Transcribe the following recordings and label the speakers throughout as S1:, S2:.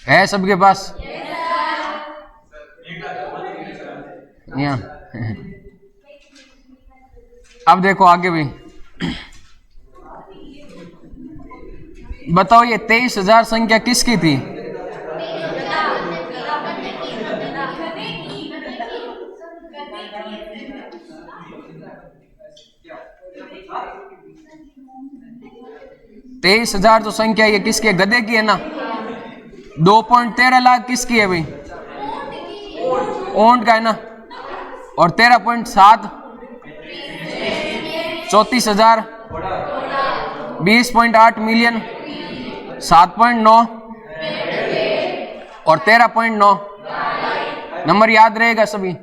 S1: है सबके पास? यहाँ अब देखो आगे भी बताओ, ये 23,000 संख्या किसकी थी? तेईस हजार जो संख्या ये किसकी है? गधे की है ना। 2.13 लाख किसकी है भाई? ऊंट का है ना। और 13.7 34,000, 20.8 मिलियन, 7.9 और 13.9। नंबर याद रहेगा सभी।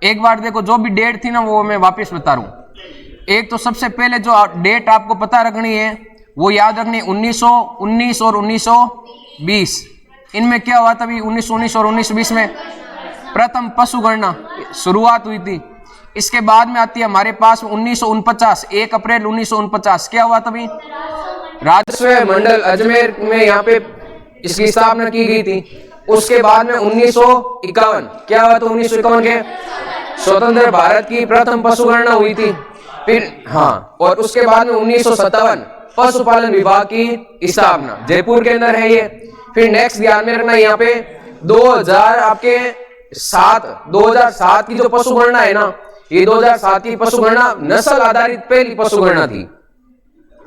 S1: एक बार देखो, जो भी डेट थी ना वो मैं वापस बता रहा हूं। एक तो सबसे पहले जो डेट आपको पता रखनी है वो याद रखनी है 1919 और 1920। इनमें क्या हुआ था अभी? 1919 और 1920 में प्रथम पशु गणना शुरुआत हुई थी। इसके बाद में आती है हमारे पास 1949, 1 अप्रैल 1949 क्या हुआ था अभी? राजस्व मंडल अजमेर में यहाँ पे इसकी स्थापना की गई थी। उसके बाद में 1951 क्या हुआ? तो 1951 के स्वतंत्र भारत की प्रथम पशु गणना हुई थी। फिर हाँ, और उसके बाद में 1957 पशुपालन विभाग की स्थापना जयपुर के अंदर है ये। फिर नेक्स्ट ध्यान में रखना यहाँ पे 2007 की जो पशु गणना है ना, ये 2007 की पशु गणना नस्ल आधारित पहली पशु गणना थी।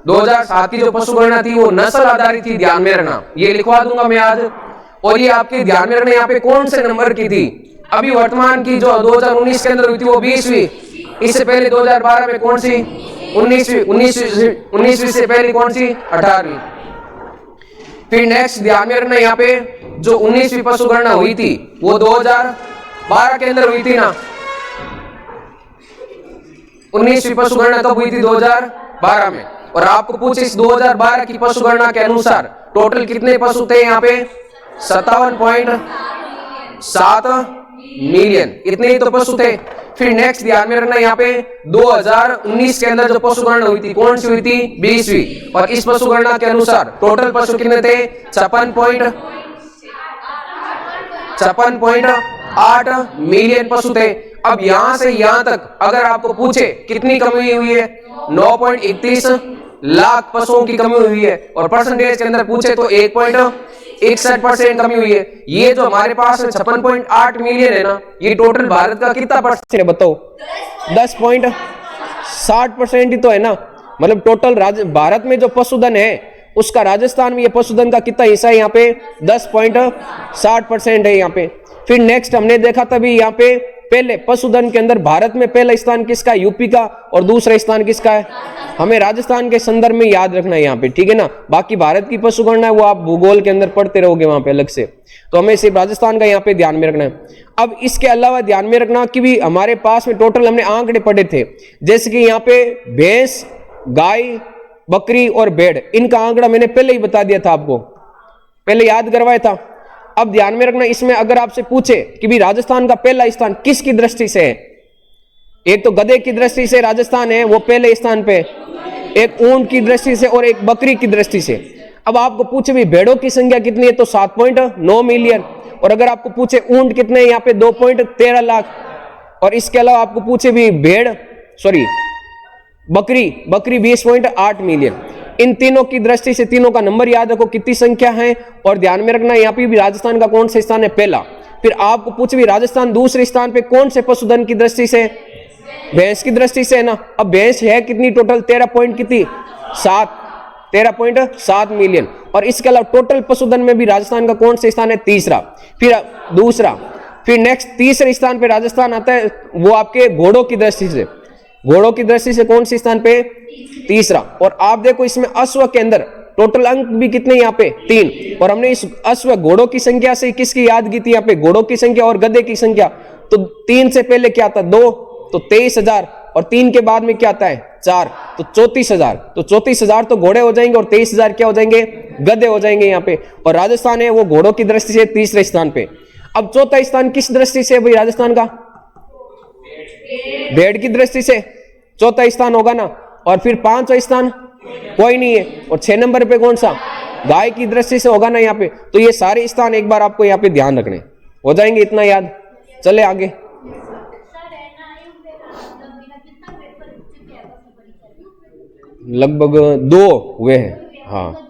S1: 2007 की जो पशु गणना थी वो नस्ल आधारित थी, ध्यान में रखना। ये लिखवा दूंगा मैं आज। और ये आपके ध्यान में रखना यहाँ पे कौन से नंबर की थी? अभी वर्तमान की जो 2019 के अंदर हुई थी वो 20वीं। इससे पहले 2012 में कौन सी? 19वीं से पहले कौन सी? 18वीं। फिर नेक्स्ट ध्यान में रखना यहाँ पे जो 19वीं पशु गणना हुई थी वो 2012 के अंदर हुई थी ना। 19वीं पशु गणना कब हुई थी? 2012 में। और आपको पूछे इस 2012 की पशु गणना के अनुसार टोटल कितने पशु थे यहाँ पे? 57.7 मिलियन, इतने ही तो पशु थे। फिर नेक्स्ट ध्यान में रखना यहाँ पे 2019 के अंदर जो पशु गणना हुई थी कौन सी हुई थी? 20वीं। और इस पशु गणना के अनुसार टोटल पशु कितने थे? 56.8 मिलियन पशु थे। अब यहां से यहां तक अगर आपको पूछे कितनी कमी हुई है? 9.31 लाख पशुओं की कमी हुई है। और परसेंटेज के अंदर पूछे तो 1.61% कमी हुई है। ये जो हमारे पास 56.8 मिलियन है ना, ये टोटल भारत का कितना परसेंट है बताओ? 10.60% ही तो है ना। मतलब टोटल भारत में जो पशुधन है उसका राजस्थान में ये पशुधन का कितना हिस्सा है? यहाँ पे 10.60% है यहाँ पे। फिर नेक्स्ट हमने देखा तभी यहाँ पे पहले पशुधन के अंदर भारत में पहला स्थान किसका है? यूपी का। और दूसरा स्थान किसका है? हमें राजस्थान के संदर्भ में याद रखना है यहाँ पे, ठीक है ना। बाकी भारत की पशु गणना है वो आप भूगोल के अंदर पढ़ते रहोगे वहां पे अलग से, तो हमें सिर्फ राजस्थान का यहाँ पे ध्यान में रखना है। अब इसके अलावा ध्यान में रखना कि भी हमारे पास में टोटल हमने आंकड़े पढ़े थे, जैसे कि यहाँ पे भैंस, गाय, बकरी और भेड़, इनका आंकड़ा मैंने पहले ही बता दिया था आपको, पहले याद करवाया था। अब ध्यान में रखना, इसमें अगर आपसे पूछे कि भी राजस्थान का पहला स्थान किसकी दृष्टि से है? एक तो गधे की दृष्टि से राजस्थान है वो पहले स्थान पे, एक ऊंट की दृष्टि से और एक बकरी की दृष्टि से। अब आपको पूछे भी भेड़ों की संख्या कितनी है तो 7.9 मिलियन। और अगर आपको पूछे ऊंट कितने यहाँ पे 2.13 लाख। और इसके अलावा आपको पूछे भी बकरी 20.8 मिलियन। इन तीनों की दृष्टि से तीनों का नंबर याद रखो कितनी संख्या है। और ध्यान में रखना यहाँ पे भी राजस्थान का कौन सा स्थान है? पहला। फिर आपको पूछे भी राजस्थान दूसरे स्थान पे कौन से पशुधन की दृष्टि से? भैंस की दृष्टि से है ना। अब भैंस है कितनी टोटल? 13.7 मिलियन। और इसके अलावा टोटल पशुधन में भी राजस्थान का कौन सा स्थान है? तीसरा। फिर दूसरा, फिर नेक्स्ट तीसरे स्थान पे राजस्थान आता है वो आपके घोड़ों की दृष्टि से। घोड़ों की दृष्टि से कौन से स्थान पे? तीसरा। और आप देखो इसमें अश्व के अंदर टोटल अंक भी कितने यहाँ पे 3। और हमने इस अश्व घोड़ों की संख्या से किसकी याद की थी यहाँ पे, घोड़ों की संख्या और गधे की संख्या। तो 3 से पहले क्या था 2, तो 23,000, और 3 के बाद में क्या आता है 4, तो 34,000। तो 34,000 तो घोड़े हो जाएंगे और 23,000 क्या हो जाएंगे, गधे हो जाएंगे यहाँ पे। और राजस्थान है वो घोड़ों की दृष्टि से तीसरे स्थान पे। अब चौथा स्थान किस दृष्टि से भाई राजस्थान का, भेड़ की दृष्टि से चौथा स्थान होगा ना। और फिर 5वां स्थान कोई नहीं है, और 6 नंबर पे कौन सा, गाय की दृष्टि से होगा ना यहाँ पे। तो ये सारे स्थान एक बार आपको यहाँ पे ध्यान रखने हो जाएंगे, इतना याद। चले आगे, लगभग 2 हुए हैं। हाँ,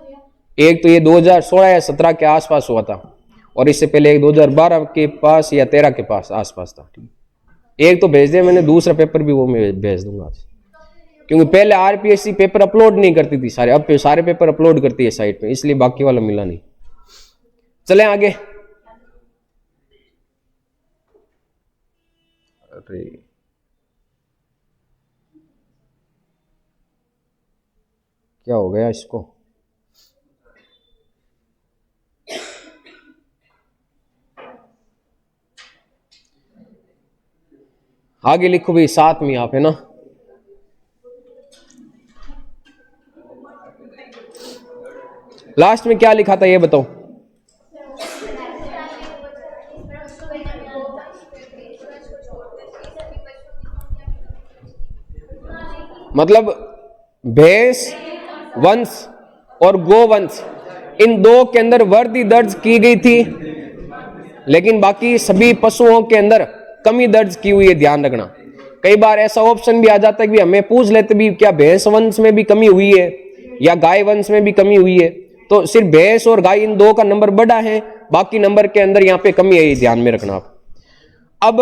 S1: एक तो ये 2016 या 17 के आसपास हुआ था, और इससे पहले एक 2012 के पास या 13 के पास आसपास था। एक तो भेज दिया मैंने, दूसरा पेपर भी वो मैं भेज दूंगा आज, क्योंकि पहले आरपीएससी पेपर अपलोड नहीं करती थी सारे, अब सारे पेपर अपलोड करती है साइट पे, इसलिए बाकी वाला मिला नहीं। चले आगे, अरे क्या हो गया इसको, आगे लिखो भी साथ में आप, है ना। लास्ट में क्या लिखा था ये बताओ, मतलब भैंस वंश और गोवंश इन 2 के अंदर वृद्धि दर्ज की गई थी, लेकिन बाकी सभी पशुओं के अंदर कमी दर्ज की हुई है, ध्यान रखना। कई बार ऐसा ऑप्शन भी आ जाता है कि हमें पूछ लेते भी क्या भैंस वंश में भी कमी हुई है या गाय वंश में भी कमी हुई है। तो सिर्फ भैंस और गाय इन 2 का नंबर बड़ा है, बाकी नंबर के अंदर यहाँ पे कमी है, ये ध्यान में रखना आप। अब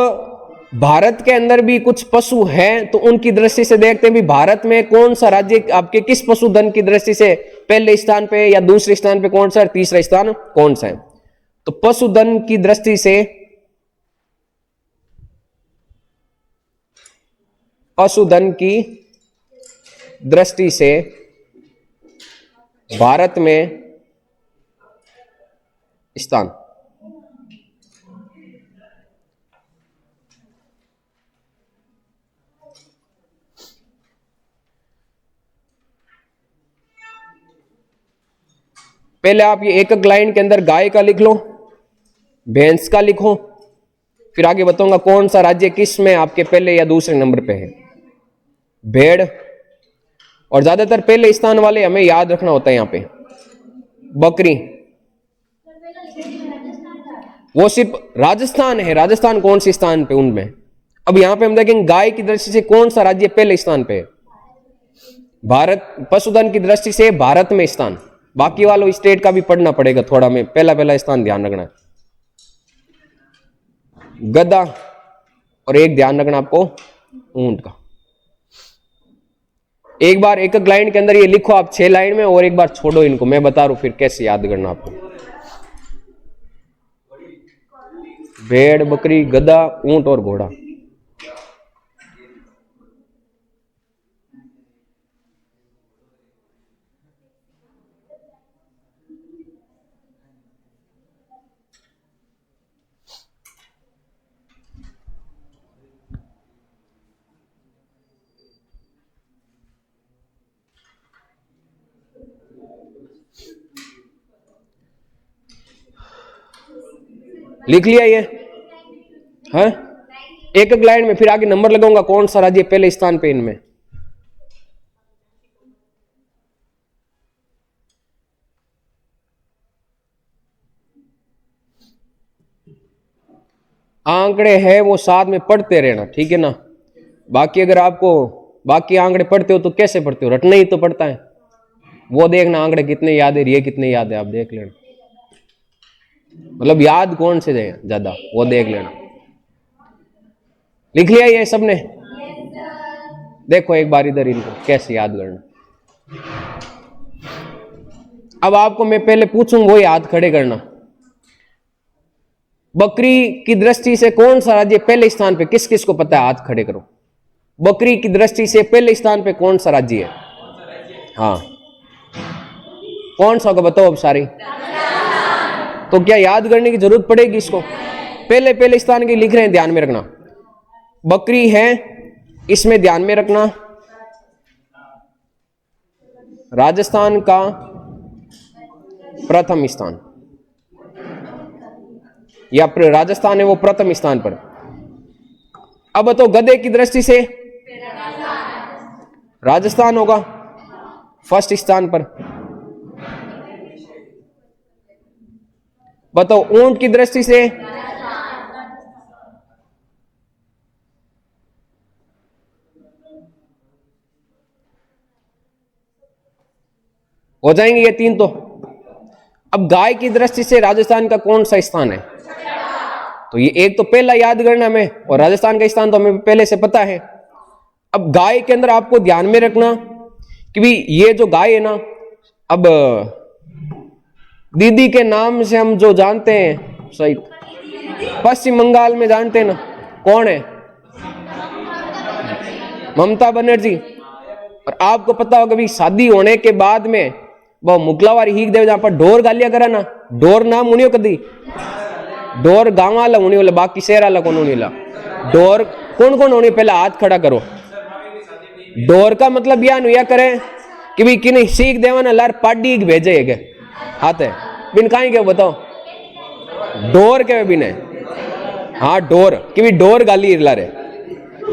S1: भारत के अंदर भी कुछ पशु हैं, तो उनकी दृष्टि से देखते हैं भी भारत में कौन सा राज्य आपके किस पशुधन की दृष्टि से पहले स्थान पे या दूसरे स्थान पे कौन सा, तीसरा स्थान कौन सा है। तो पशुधन की दृष्टि से, पशुधन की दृष्टि से भारत में स्थान, पहले आप ये एक लाइन के अंदर गाय का लिख लो, भैंस का लिखो, फिर आगे बताऊंगा कौन सा राज्य किस में आपके पहले या दूसरे नंबर पे है। भेड़, और ज्यादातर पहले स्थान वाले हमें याद रखना होता है यहाँ पे। बकरी, वो सिर्फ राजस्थान है, राजस्थान कौन से स्थान पे उनमें। अब यहां पे हम देखेंगे गाय की दृष्टि से कौन सा राज्य पहले स्थान पे है, भारत। पशुधन की दृष्टि से भारत में स्थान, बाकी वालों स्टेट का भी पढ़ना पड़ेगा थोड़ा, में पहला स्थान ध्यान रखना है। गधा, और एक ध्यान रखना आपको ऊंट का। एक बार एक लाइन के अंदर ये लिखो आप 6 लाइन में, और एक बार छोड़ो इनको, मैं बता रहा हूं फिर कैसे याद करना आपको। भेड़, बकरी, गधा, ऊंट और घोड़ा। लिख लिया ये, है एक लाइन में, फिर आगे नंबर लगाऊंगा कौन सा राज्य पहले स्थान पे इनमें। आंकड़े है वो साथ में पढ़ते रहना, ठीक है ना। बाकी अगर आपको बाकी आंकड़े पढ़ते हो तो कैसे पढ़ते हो, रटना ही तो पड़ता है। वो देखना आंकड़े कितने याद है, ये कितने याद है, आप देख लेना, मतलब याद कौन से ज्यादा वो देख लेना। लिख लिया ये सबने, देखो एक बार इधर इनको कैसे याद करना। अब आपको मैं पहले पूछूं वो याद खड़े करना। बकरी की दृष्टि से कौन सा राज्य पहले स्थान पे, किस किस को पता है, हाथ खड़े करो। बकरी की दृष्टि से पहले स्थान पे कौन सा राज्य है? हाँ, कौन सा होगा बताओ अब सारी? तो क्या याद करने की जरूरत पड़ेगी इसको? पहले पहले स्थान के लिख रहे हैं, ध्यान में रखना। बकरी है, इसमें ध्यान में रखना राजस्थान का प्रथम स्थान, या राजस्थान है वो प्रथम स्थान पर। अब तो गधे की दृष्टि से राजस्थान होगा फर्स्ट स्थान पर। बताओ ऊंट की दृष्टि से हो जाएंगे ये तीन। तो अब गाय की दृष्टि से राजस्थान का कौन सा स्थान है? तो ये एक तो पहला याद करना हमें, और राजस्थान का स्थान तो हमें पहले से पता है। अब गाय के अंदर आपको ध्यान में रखना कि भी ये जो गाय है ना, अब दीदी के नाम से हम जो जानते हैं, सही पश्चिम बंगाल में जानते हैं ना, कौन है? ममता बनर्जी। और आपको पता होगा भी शादी होने के बाद में वो मुगलावारी हीक देव जहां पर ढोर गालिया करा ना, ढोर नाम उन्हीं कदी, ढोर गांव वाला उन्हीं वाला, बाकी शहर वाला कौन उन्हीं ला। ढोर कौन कौन होनी? पहले हाथ खड़ा करो। ढोर का मतलब यह नुया करें कि भी कि नहीं सीख देवाना लार पाडी भेजे है हाथ है बिन कहीं के बताओ ढोर के बिन है। हाँ ढोर कि भी ढोर गाली लारे,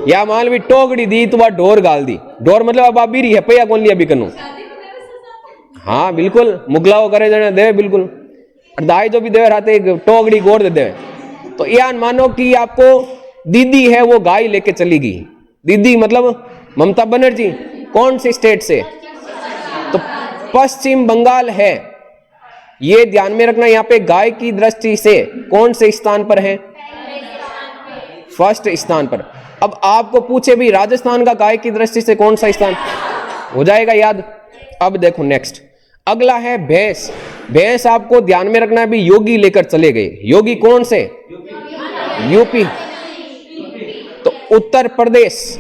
S1: या मान भी टोकड़ी दी तो वह ढोर गाल दी। ढोर मतलब अब बीरी है पैया कौन लिया भी कनु। हाँ बिल्कुल मुगलाओ करे जाने देवे बिल्कुल। और दाई जो भी देवे रहते टोकड़ी गोड़ दे देवे। तो यह मानो कि आपको दीदी है वो गाय लेके चली गई। दीदी मतलब ममता बनर्जी कौन से स्टेट से? तो पश्चिम बंगाल है। ये ध्यान में रखना, यहाँ पे गाय की दृष्टि से कौन से स्थान पर है? फर्स्ट स्थान पर। अब आपको पूछे भी राजस्थान का गाय की दृष्टि से कौन सा स्थान, हो जाएगा याद। अब देखो नेक्स्ट अगला है भैंस। भैंस आपको ध्यान में रखना है भी योगी लेकर चले गए। योगी कौन से? यूपी। तो उत्तर प्रदेश,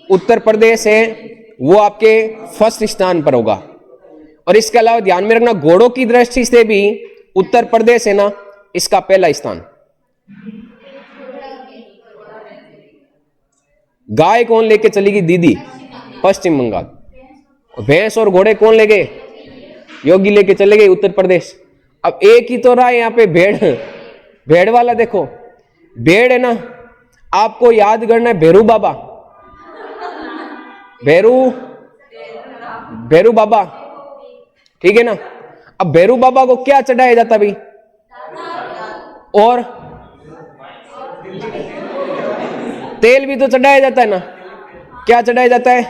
S1: उत्तर प्रदेश है वो आपके फर्स्ट स्थान पर होगा। और इसके अलावा ध्यान में रखना घोड़ों की दृष्टि से भी उत्तर प्रदेश है ना इसका पहला स्थान। गाय कौन लेके चली गई? दीदी, पश्चिम बंगाल। भैंस और घोड़े कौन ले गए? योगी लेके चले गए उत्तर प्रदेश। अब एक ही तो रहा है यहाँ पे भेड़। भेड़ वाला देखो, भेड़ है ना, आपको याद करना है भैरू बाबा। भैरू बाबा, ठीक है ना। अब भैरू बाबा को क्या चढ़ाया जाता भाई? और तेल भी तो चढ़ाया जाता है ना। क्या चढ़ाया जाता है?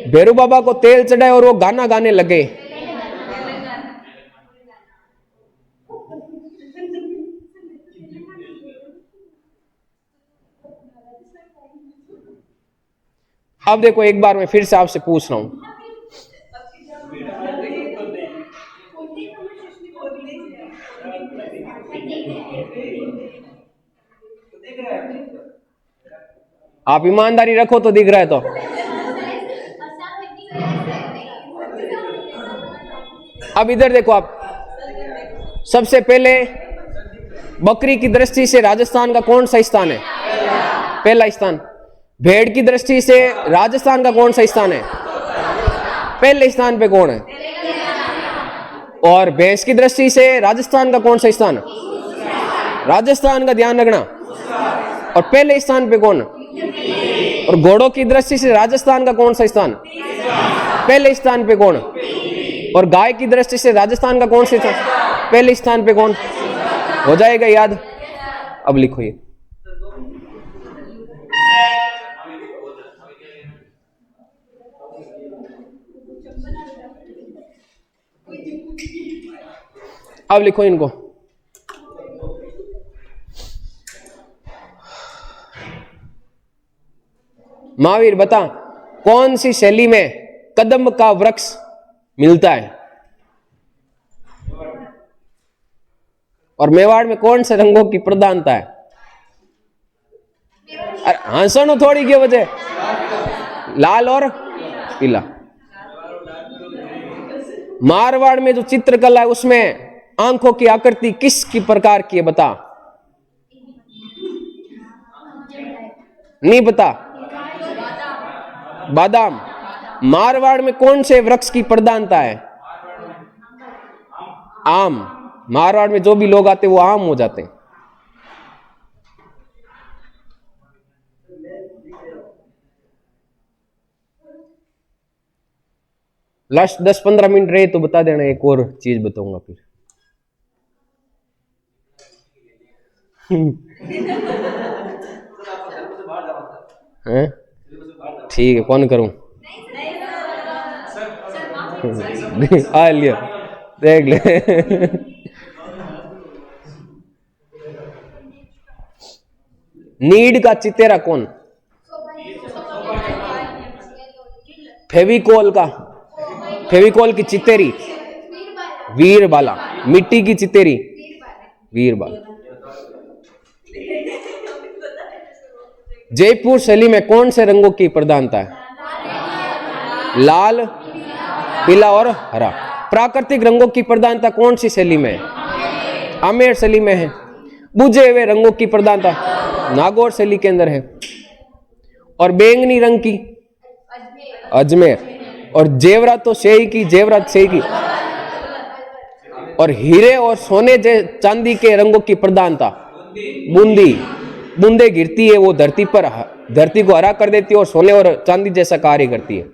S1: भैरू बाबा को तेल चढ़ाए और वो गाना गाने लगे। अब देखो एक बार मैं फिर से आपसे पूछ रहा हूं, आप ईमानदारी रखो तो दिख रहा है। तो अब इधर देखो आप, सबसे पहले बकरी की दृष्टि से राजस्थान का कौन सा स्थान है? पहला स्थान। भेड़ की दृष्टि से राजस्थान का कौन सा स्थान है? पहले स्थान पे कौन है? और भैंस की दृष्टि से राजस्थान का कौन सा स्थान है? राजस्थान का ध्यान रखना। और पहले स्थान पे कौन? और घोड़ों की दृष्टि से राजस्थान का कौन सा स्थान? पहले स्थान पे कौन? और गाय की दृष्टि से राजस्थान का कौन सा स्थान? पहले स्थान पे कौन? हो जाएगा याद। अब लिखो ये, अब लिखो इनको। महावीर बता कौन सी शैली में कदम का वृक्ष मिलता है? और मेवाड़ में कौन से रंगों की प्रधानता है? अरे हंसनो थोड़ी की वजह, लाल और पीला। मारवाड़ में जो चित्रकला है उसमें आंखों की आकृति किस की प्रकार की है, बता। नहीं बता। बादाम। मारवाड़ में कौन से वृक्ष की प्रधानता है? आम। मारवाड़ में जो भी लोग आते वो आम हो जाते हैं। लास्ट 10-15 मिनट रहे तो बता देना, एक और चीज बताऊंगा फिर। हैं? ठीक है, कौन करूं? आ लिया, देख ले। नीड का चितेरा कौन? फेविकोल का, फेविकोल की चितेरी वीरबाला। मिट्टी की चितेरी वीरबाला। जयपुर शैली में कौन से रंगों की प्रधानता है? लाल, पीला और हरा। प्राकृतिक रंगों की प्रधानता कौन सी शैली में है? आमेर शैली में है। बुझे हुए रंगों की प्रधानता नागौर शैली के अंदर है। और बैंगनी रंग की अजमेर। और जेवरात तो शेही की, जेवरात शेही की। और हीरे और सोने चांदी के रंगों की प्रधानता बूंदी। बूंदे गिरती है वो धरती पर, धरती को हरा कर देती है और सोने और चांदी जैसा कार्य करती है।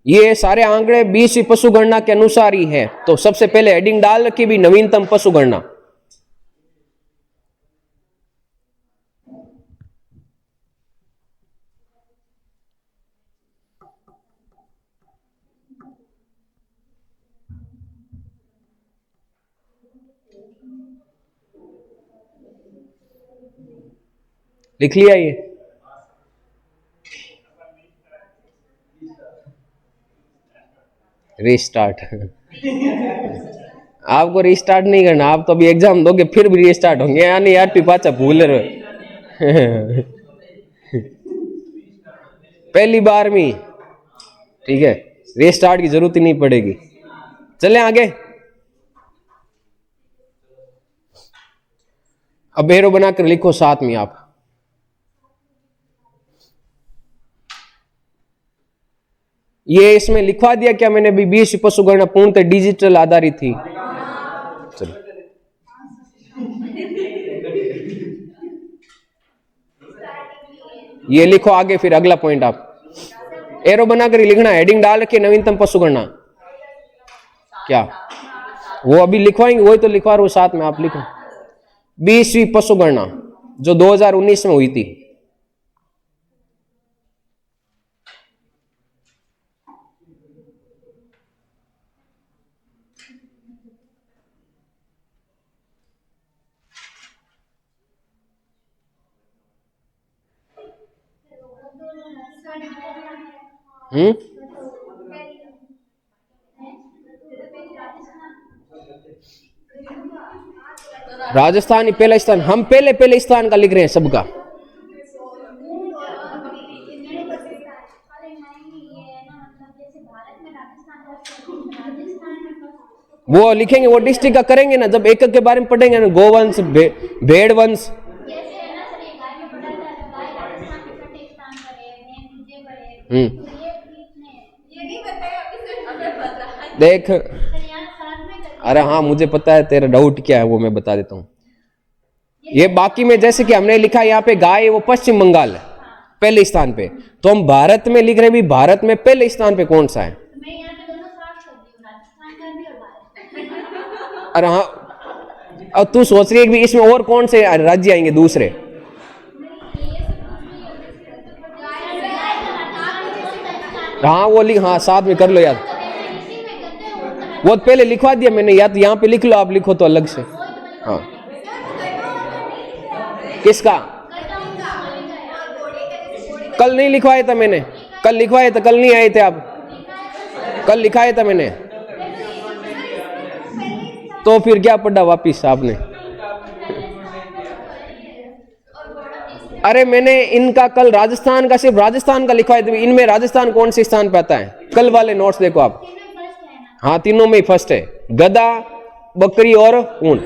S1: ये सारे आंकड़े 20वीं पशु गणना के अनुसार ही है। तो सबसे पहले हेडिंग डाल रखी भी नवीनतम पशु गणना। लिख लिया ये? रीस्टार्ट। आपको रीस्टार्ट नहीं करना, आप तो अभी एग्जाम दोगे फिर भी रीस्टार्ट होंगे, यानी यार पिपाचा भूल रहे। पहली बार में, ठीक है, रीस्टार्ट की जरूरत ही नहीं पड़ेगी। चलें आगे। अब एरो बनाकर लिखो साथ में आप। ये इसमें लिखवा दिया क्या मैंने भी? 20 पशु गणना पूर्णतः डिजिटल आधारित थी। चलो ये लिखो आगे, फिर अगला पॉइंट आप एरो बनाकर लिखना। हेडिंग डाल के नवीनतम पशु गणना क्या, वो अभी लिखवाएंगे, वही तो लिखवा रहा हूं साथ में, आप लिखो। 20वीं पशु गणना जो 2019 में हुई थी। राजस्थान ही पहला स्थान। हम पहले स्थान का लिख रहे हैं सबका। वो लिखेंगे, वो डिस्ट्रिक्ट का करेंगे ना, जब एक एक के बारे में पढ़ेंगे ना, गोवंश, भेड़ वंश। देख, अरे हाँ मुझे पता है तेरा डाउट क्या है, वो मैं बता देता हूँ। ये बाकी में जैसे कि हमने लिखा यहाँ पे गाय, वो पश्चिम बंगाल है पहले स्थान पे। तो हम भारत में लिख रहे भी, भारत में पहले स्थान पे कौन सा है? अरे हाँ, अब तू सोच रही है कि इसमें और कौन से राज्य आएंगे दूसरे? हाँ वो लिख, हाँ साथ में कर लो यार, वो पहले लिखवा दिया मैंने, या तो यहाँ पे लिख लो, आप लिखो तो अलग से। हाँ किसका? कल नहीं लिखवाया था मैंने, कल लिखवाया था, कल नहीं आए थे आप, कल लिखाया था मैंने। तो फिर क्या पढ़ा वापिस आपने? अरे मैंने इनका कल राजस्थान का सिर्फ राजस्थान का लिखा है, तो इनमें राजस्थान कौन से स्थान पे आता है? कल वाले नोट्स देखो आप। हाँ तीनों में ही फर्स्ट है, गधा, बकरी और ऊंट।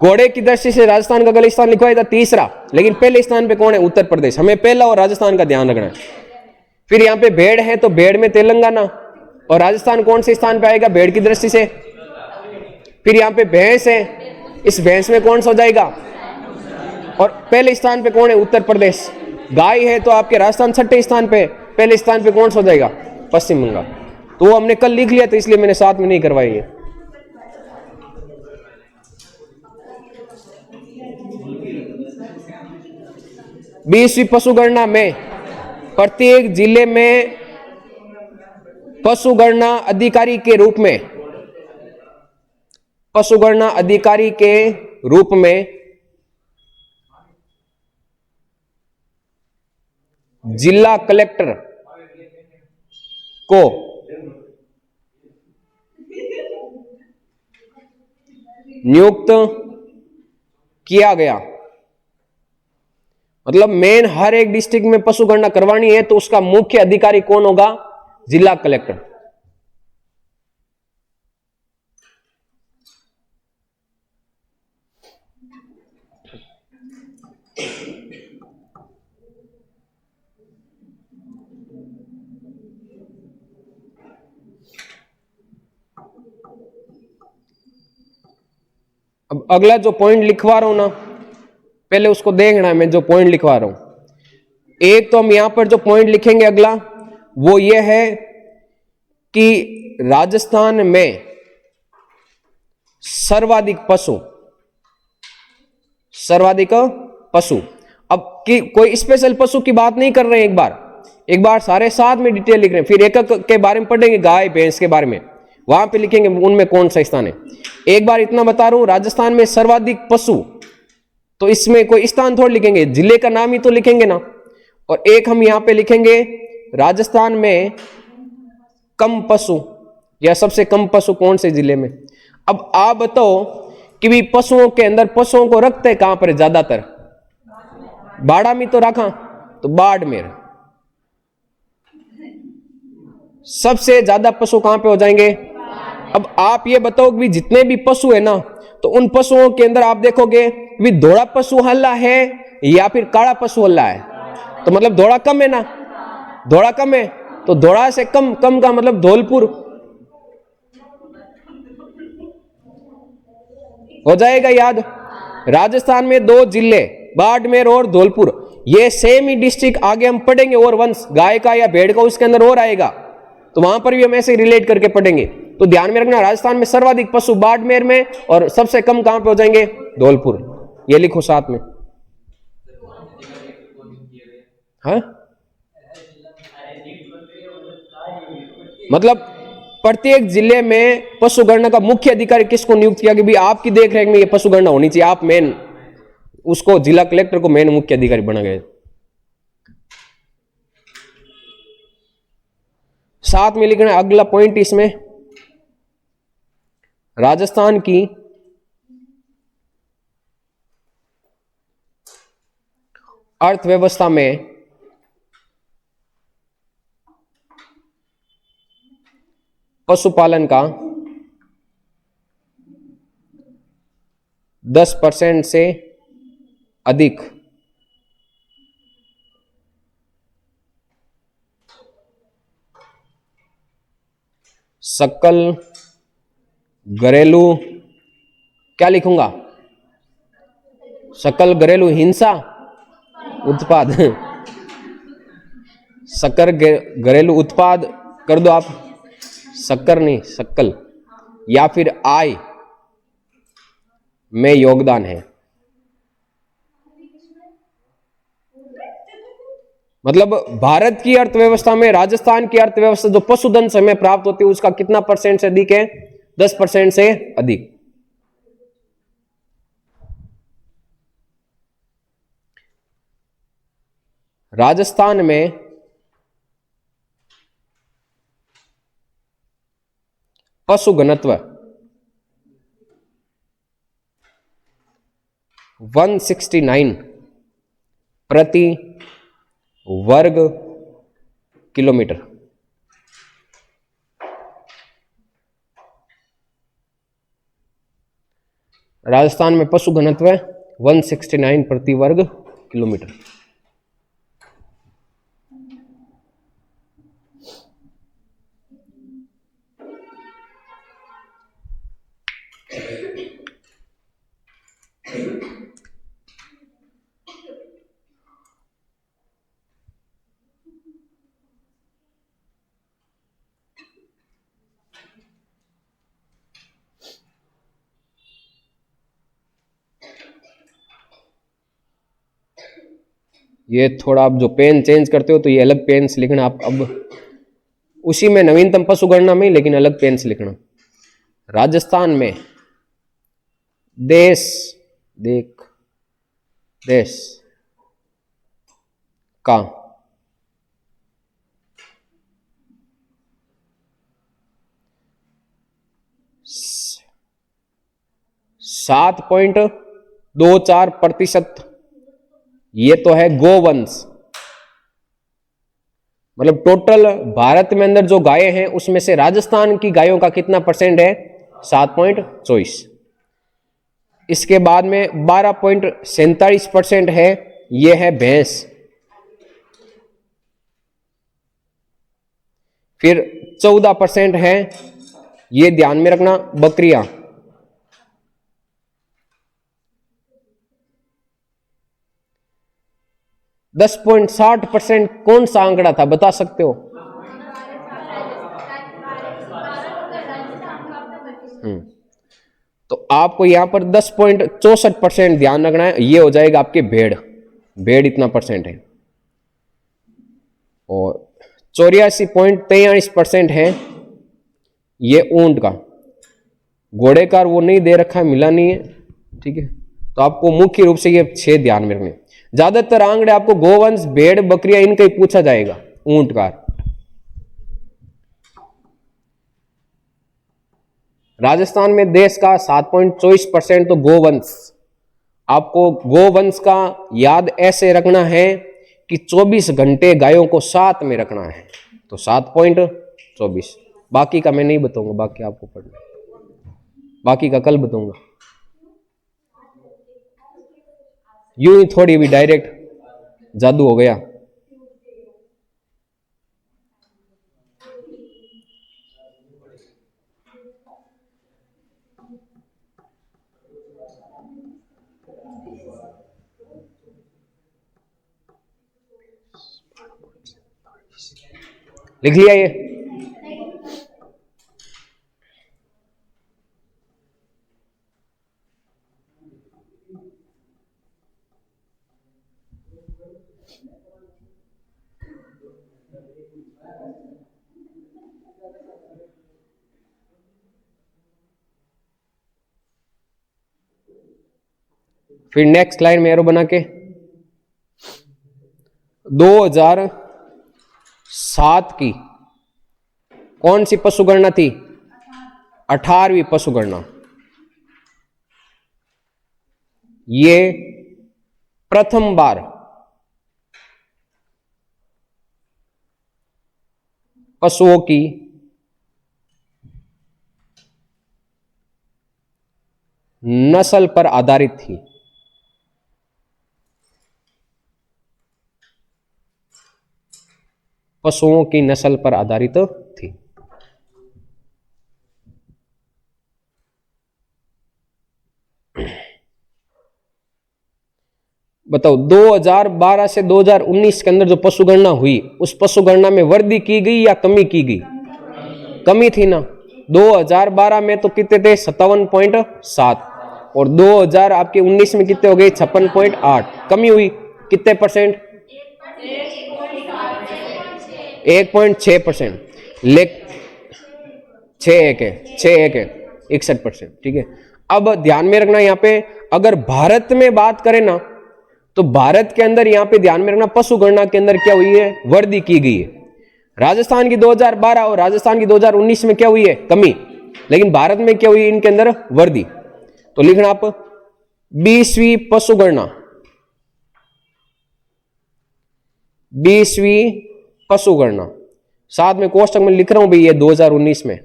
S1: घोड़े की दृष्टि से राजस्थान का गल स्थान लिखा है था तीसरा, लेकिन पहले स्थान पे कौन है? उत्तर प्रदेश। हमें पहला और राजस्थान का ध्यान रखना है। फिर यहाँ पे भेड़ है, तो भेड़ में तेलंगाना, और राजस्थान कौन से स्थान पे आएगा भेड़ की दृष्टि से? फिर यहाँ पे भैंस है, इस भैंस में कौन सा हो जाएगा? और पहले स्थान पे कौन है? उत्तर प्रदेश। गाय है तो आपके राजस्थान छठे स्थान पे, पहले स्थान पे कौन सा हो जाएगा? पश्चिम बंगाल। तो वो हमने कल लिख लिया था, इसलिए मैंने साथ में नहीं करवाई है। 20वीं पशुगणना में प्रत्येक जिले में पशुगणना अधिकारी के रूप में, पशुगणना अधिकारी के रूप में जिला कलेक्टर को नियुक्त किया गया। मतलब मेन हर एक डिस्ट्रिक्ट में पशुगणना करवानी है तो उसका मुख्य अधिकारी कौन होगा? जिला कलेक्टर। अब अगला जो पॉइंट लिखवा रहा हूं ना, पहले उसको देखना है मैं जो पॉइंट लिखवा रहा हूं। एक तो हम यहां पर जो पॉइंट लिखेंगे अगला, वो ये है कि राजस्थान में सर्वाधिक पशु, सर्वाधिक पशु। अब कि कोई स्पेशल पशु की बात नहीं कर रहे हैं, एक बार सारे साथ में डिटेल लिख रहे हैं, फिर एक एक के बारे में पढ़ेंगे, गाय भैंस के बारे में, वहां पे लिखेंगे उनमें कौन सा स्थान है। एक बार इतना बता रहा हूं, राजस्थान में सर्वाधिक पशु, तो इसमें कोई स्थान थोड़ा लिखेंगे, जिले का नाम ही तो लिखेंगे ना। और एक हम यहां पे लिखेंगे राजस्थान में कम पशु, या सबसे कम पशु कौन से जिले में। अब आप बताओ कि भी पशुओं के अंदर पशुओं को रखते कहां पर? ज्यादातर बाड़ा में तो रखा, तो बाड़मेर। सबसे ज्यादा पशु कहां पे हो जाएंगे? अब आप ये बताओ कि जितने भी पशु है ना, तो उन पशुओं के अंदर आप देखोगे भी धोड़ा पशु हल्ला है या फिर काला पशु हल्ला है, तो मतलब धोड़ा कम है ना, धोड़ा कम है, तो धोड़ा से कम, कम का मतलब धौलपुर हो जाएगा याद। राजस्थान में 2 जिले, बाड़मेर और धौलपुर, ये सेम ही डिस्ट्रिक्ट आगे हम पढ़ेंगे, और वंश गाय का या भेड़ का उसके अंदर और आएगा, तो वहां पर भी हम ऐसे रिलेट करके पढ़ेंगे। तो ध्यान में रखना, राजस्थान में सर्वाधिक पशु बाड़मेर में, और सबसे कम कहां पे हो जाएंगे? धौलपुर। ये लिखो साथ में। हाँ मतलब प्रत्येक जिले में पशुगणना का मुख्य अधिकारी किसको नियुक्त किया कि भाई आपकी देखरेख में ये पशुगणना होनी चाहिए, आप मेन उसको, जिला कलेक्टर को मेन मुख्य अधिकारी बना गए। साथ में लिखना अगला पॉइंट इसमें, राजस्थान की अर्थव्यवस्था में पशुपालन का 10% से अधिक सकल घरेलू, क्या लिखूंगा? सकल घरेलू हिंसा उत्पाद सकल घरेलू उत्पाद कर दो आप, शक्कर नहीं सकल, या फिर आय में योगदान है। मतलब भारत की अर्थव्यवस्था में राजस्थान की अर्थव्यवस्था जो पशुधन से हमें प्राप्त होती है उसका कितना % से अधिक है? 10% से अधिक। राजस्थान में पशु घनत्व 169 प्रति वर्ग किलोमीटर। राजस्थान में पशु घनत्व 169 प्रति वर्ग किलोमीटर। ये थोड़ा आप जो पेन चेंज करते हो तो ये अलग पेन से लिखना, आप अब उसी में नवीनतम पशु गणना में, लेकिन अलग पेन से लिखना। राजस्थान में देश का 7.24%, ये तो है गोवंश, मतलब टोटल भारत में अंदर जो गायें हैं उसमें से राजस्थान की गायों का कितना परसेंट है? 7.24। इसके बाद में 12.47% है, ये है भैंस। फिर 14% है, ये ध्यान में रखना, बकरियां। 10.60% कौन सा आंकड़ा था, बता सकते हो? तो आपको यहां पर 10.64% ध्यान रखना है, ये हो जाएगा आपके भेड़ इतना परसेंट है। और 84.43% है ये ऊंट का। घोड़े का वो नहीं दे रखा है, मिला नहीं है, ठीक है। तो आपको मुख्य रूप से ये 6 ध्यान में रखने। ज्यादातर आंकड़े आपको गोवंश, भेड़, बकरियां इनका ही पूछा जाएगा, ऊंट का। राजस्थान में देश का 7.24% तो गोवंश। आपको गोवंश का याद ऐसे रखना है कि 24 घंटे गायों को साथ में रखना है, तो 7.24। बाकी का मैं नहीं बताऊंगा, बाकी आपको पढ़ना, बाकी का कल बताऊंगा। यूं ही थोड़ी भी डायरेक्ट जादू हो गया। लिख लिया ये? फिर नेक्स्ट लाइन में एरो बना के 2007 की कौन सी पशु गणना थी? 18वीं पशु गणना। ये प्रथम बार पशुओं की नस्ल पर आधारित थी। पशुओं की नस्ल पर आधारित थी। बताओ 2012 से 2019 के अंदर जो पशु गणना हुई, उस पशु गणना में वृद्धि की गई या कमी की गई? कमी थी ना। 2012 में तो कितने थे? 57.7, और 2000 आपके 19 में कितने हो गए? 56.8। कमी हुई कितने परसेंट? 1.6%। 61%, ठीक है। अब ध्यान में रखना, यहां पे अगर भारत में बात करें ना, तो भारत के अंदर यहां पे ध्यान में रखना, पशु गणना के अंदर क्या हुई है? वृद्धि की गई है। राजस्थान की 2012 और राजस्थान की 2019 में क्या हुई है? कमी। लेकिन भारत में क्या हुई? इनके अंदर वृद्धि। तो लिखना आप 20वीं पशु गणना 20वीं पशु गणना। साथ में कोष्टक में लिख रहा हूं भाई ये 2019 में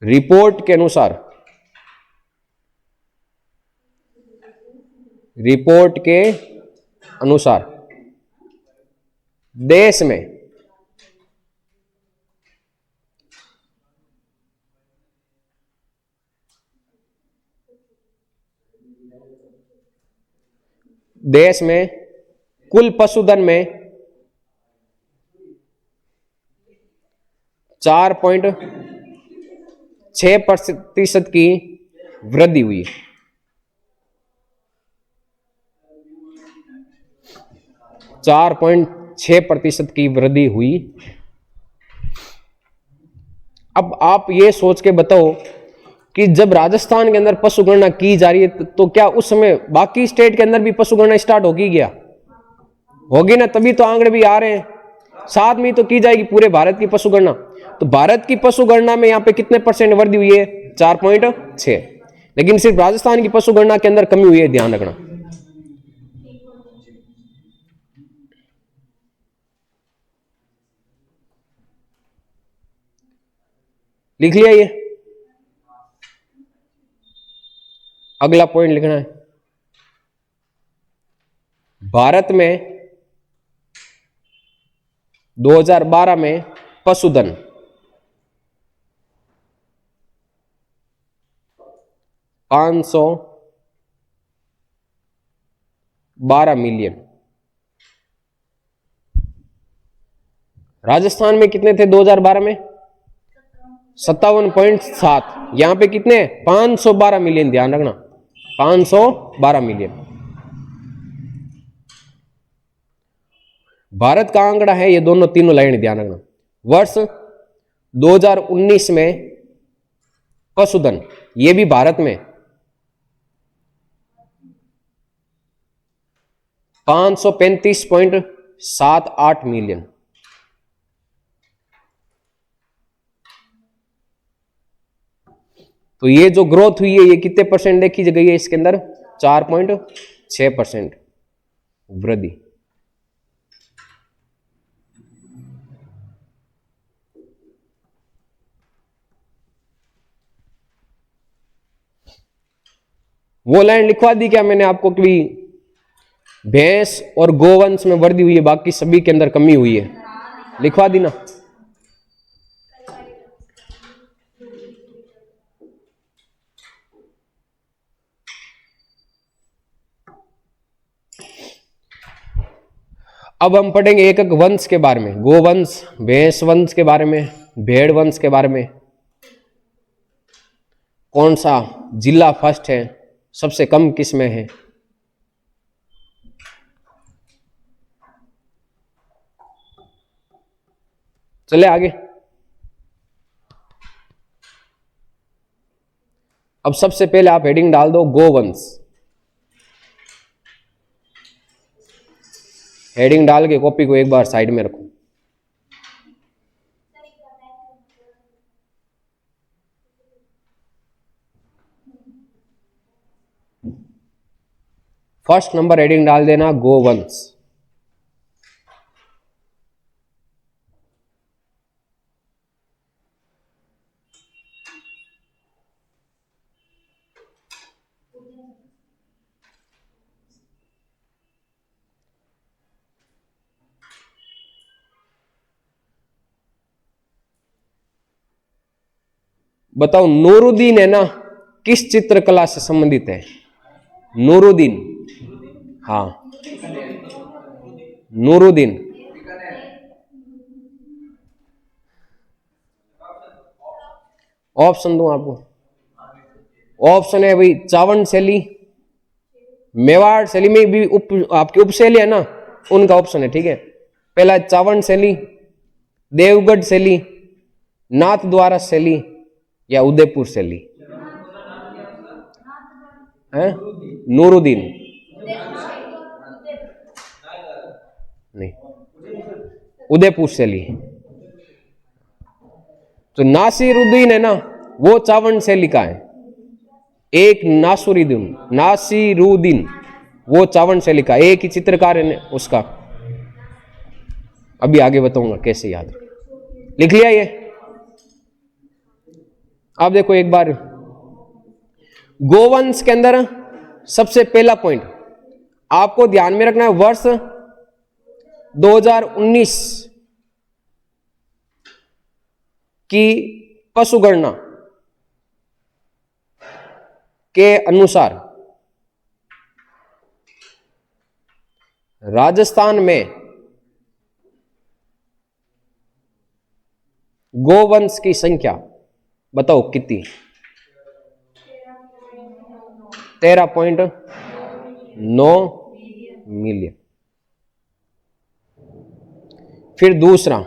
S1: रिपोर्ट के अनुसार, रिपोर्ट के अनुसार देश में कुल पशुधन में 4.6% की वृद्धि हुई। 4.6% की वृद्धि हुई। अब आप ये सोच के बताओ कि जब राजस्थान के अंदर पशु गणना की जा रही है तो क्या उस समय बाकी स्टेट के अंदर भी पशु गणना स्टार्ट होगी क्या? होगी ना, तभी तो आंकड़े भी आ रहे हैं। साथ में तो की जाएगी पूरे भारत की पशु गणना। तो भारत की पशु गणना में यहाँ पे कितने % वृद्धि हुई है? 4.6। लेकिन सिर्फ राजस्थान की पशु गणना के अंदर कमी हुई है, ध्यान रखना। लिख लिया ये? अगला पॉइंट लिखना है, भारत में 2012 में पशुधन 512 मिलियन। राजस्थान में कितने थे 2012 में? 57.7। यहां पे कितने? 512 मिलियन, ध्यान रखना, 512 मिलियन। भारत का आंकड़ा है ये, दोनों तीनों लाइन ध्यान रखना। वर्ष 2019 में पशुधन, ये भी भारत में 535.78 मिलियन। तो ये जो ग्रोथ हुई है ये कितने % देखी गई है इसके अंदर? 4.6% वृद्धि। वो लाइन लिखवा दी क्या मैंने आपको कि भैंस और गोवंश में वृद्धि हुई है, बाकी सभी के अंदर कमी हुई है? लिखवा दी ना? अब हम पढ़ेंगे एक एक वंश के बारे में, गोवंश, भैंस वंश के बारे में, भेड़ वंश के बारे में। कौन सा जिला फर्स्ट है, सबसे कम किस्में हैं। चले आगे। अब सबसे पहले आप हेडिंग डाल दो गोवंश। हेडिंग डाल के कॉपी को एक बार साइड में रखो। फर्स्ट नंबर हेडिंग डाल देना गोवंश। बताओ नूरुद्दीन है ना, किस चित्रकला से संबंधित है? नूरुद्दीन, हाँ नूरुद्दीन। ऑप्शन दूं आपको? ऑप्शन है भाई चावंड शैली, मेवाड़ शैली में भी आपकी उपशैली है ना, उनका ऑप्शन है, ठीक है। पहला चावंड शैली, देवगढ़ शैली, नाथ द्वारा शैली या उदयपुर शैली है? नूरुद्दीन नहीं, उदयपुर शैली। तो नासिरुद्दीन है ना, वो चावंड शैली का है। एक नासिरुद्दीन वो चावण शैली का एक ही चित्रकार है उसका। अभी आगे बताऊंगा कैसे याद। लिख लिया ये? आप देखो एक बार, गोवंश के अंदर सबसे पहला पॉइंट आपको ध्यान में रखना है, वर्ष 2019 की पशु गणना के अनुसार राजस्थान में गोवंश की संख्या बताओ कितनी? 13.9 मिलियन। फिर दूसरा,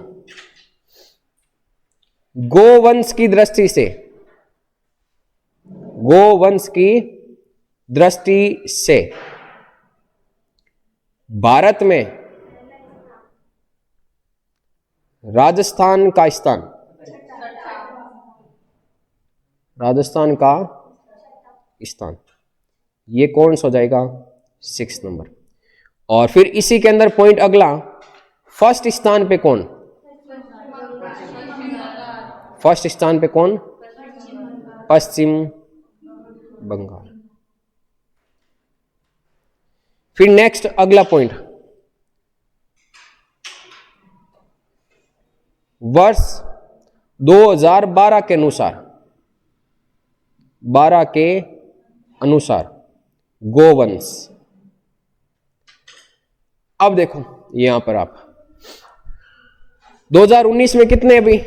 S1: गोवंश की दृष्टि से, गोवंश की दृष्टि से भारत में राजस्थान का स्थान, राजस्थान का स्थान ये कौन सा हो जाएगा? 6 नंबर। और फिर इसी के अंदर पॉइंट अगला, फर्स्ट स्थान पे कौन? फर्स्ट स्थान पे कौन? पश्चिम बंगाल। फिर नेक्स्ट अगला पॉइंट, वर्ष 2012 के अनुसार, 12 के अनुसार गोवंश। अब देखो यहां पर आप 2019 में कितने अभी?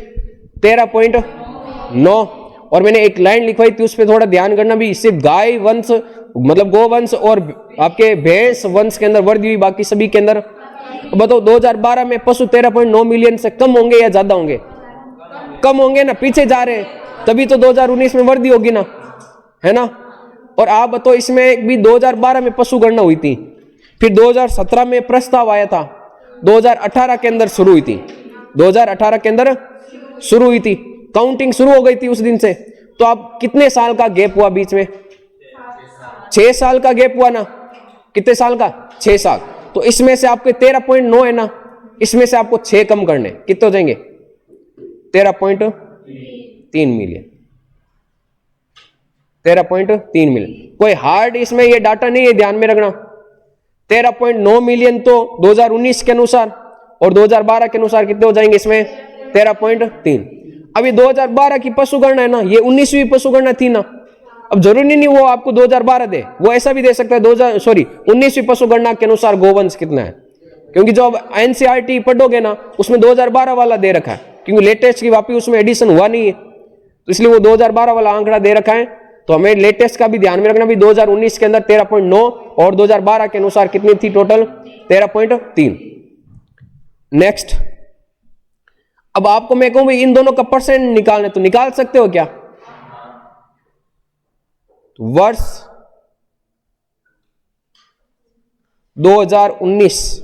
S1: 13.9। और मैंने एक लाइन लिखवाई थी उस पर थोड़ा ध्यान करना भी, इससे गाय वंश मतलब गोवंश और आपके भैंस वंश के अंदर वृद्धि हुई, बाकी सभी के अंदर। बताओ 2012 में पशु 13.9 मिलियन से कम होंगे या ज्यादा होंगे? कम होंगे ना, पीछे जा रहे हैं, तभी तो 2019 में वृद्धि होगी ना, है ना। और आप बताओ इसमें भी 2012 में पशु गणना हुई थी, फिर 2017 में प्रस्ताव आया था, 2018 के अंदर शुरू हुई थी, 2018 के अंदर शुरू हुई थी, काउंटिंग शुरू हो गई थी उस दिन से। तो आप कितने साल का गैप हुआ बीच में? 6 साल का गैप हुआ ना। कितने साल का? 6 साल। तो इसमें से आपके 13.9 है ना, इसमें से आपको 6 कम करने, कितने हो जाएंगे? 13.3 मिलियन। 13.3 मिलियन। कोई हार्ड इसमें ये डाटा नहीं है, ध्यान में रखना। 13.9 मिलियन तो 2019 के अनुसार, और 2012 के अनुसार कितने हो जाएंगे इसमें? 13.3। अभी 2012 की पशु गणना है ना, ये 19वीं पशु गणना थी ना। अब जरूरी नहीं वो आपको 2012 दे, वो ऐसा भी दे सकता है 19वीं पशु गणना के अनुसार गोवंश कितना है, क्योंकि जो अब एनसीईआरटी पढ़ोगे ना उसमें 2012 वाला दे रखा है, क्योंकि लेटेस्ट की वापस उसमें एडिशन हुआ नहीं है, तो इसलिए वो 2012 वाला आंकड़ा दे रखा है। तो हमें लेटेस्ट का भी ध्यान में रखना भी, 2019 के अंदर 13.9 और 2012 के अनुसार कितनी थी टोटल? 13.3। नेक्स्ट, अब आपको मैं कहूं इन दोनों का परसेंट निकालना, तो निकाल सकते हो क्या? तो वर्ष 2019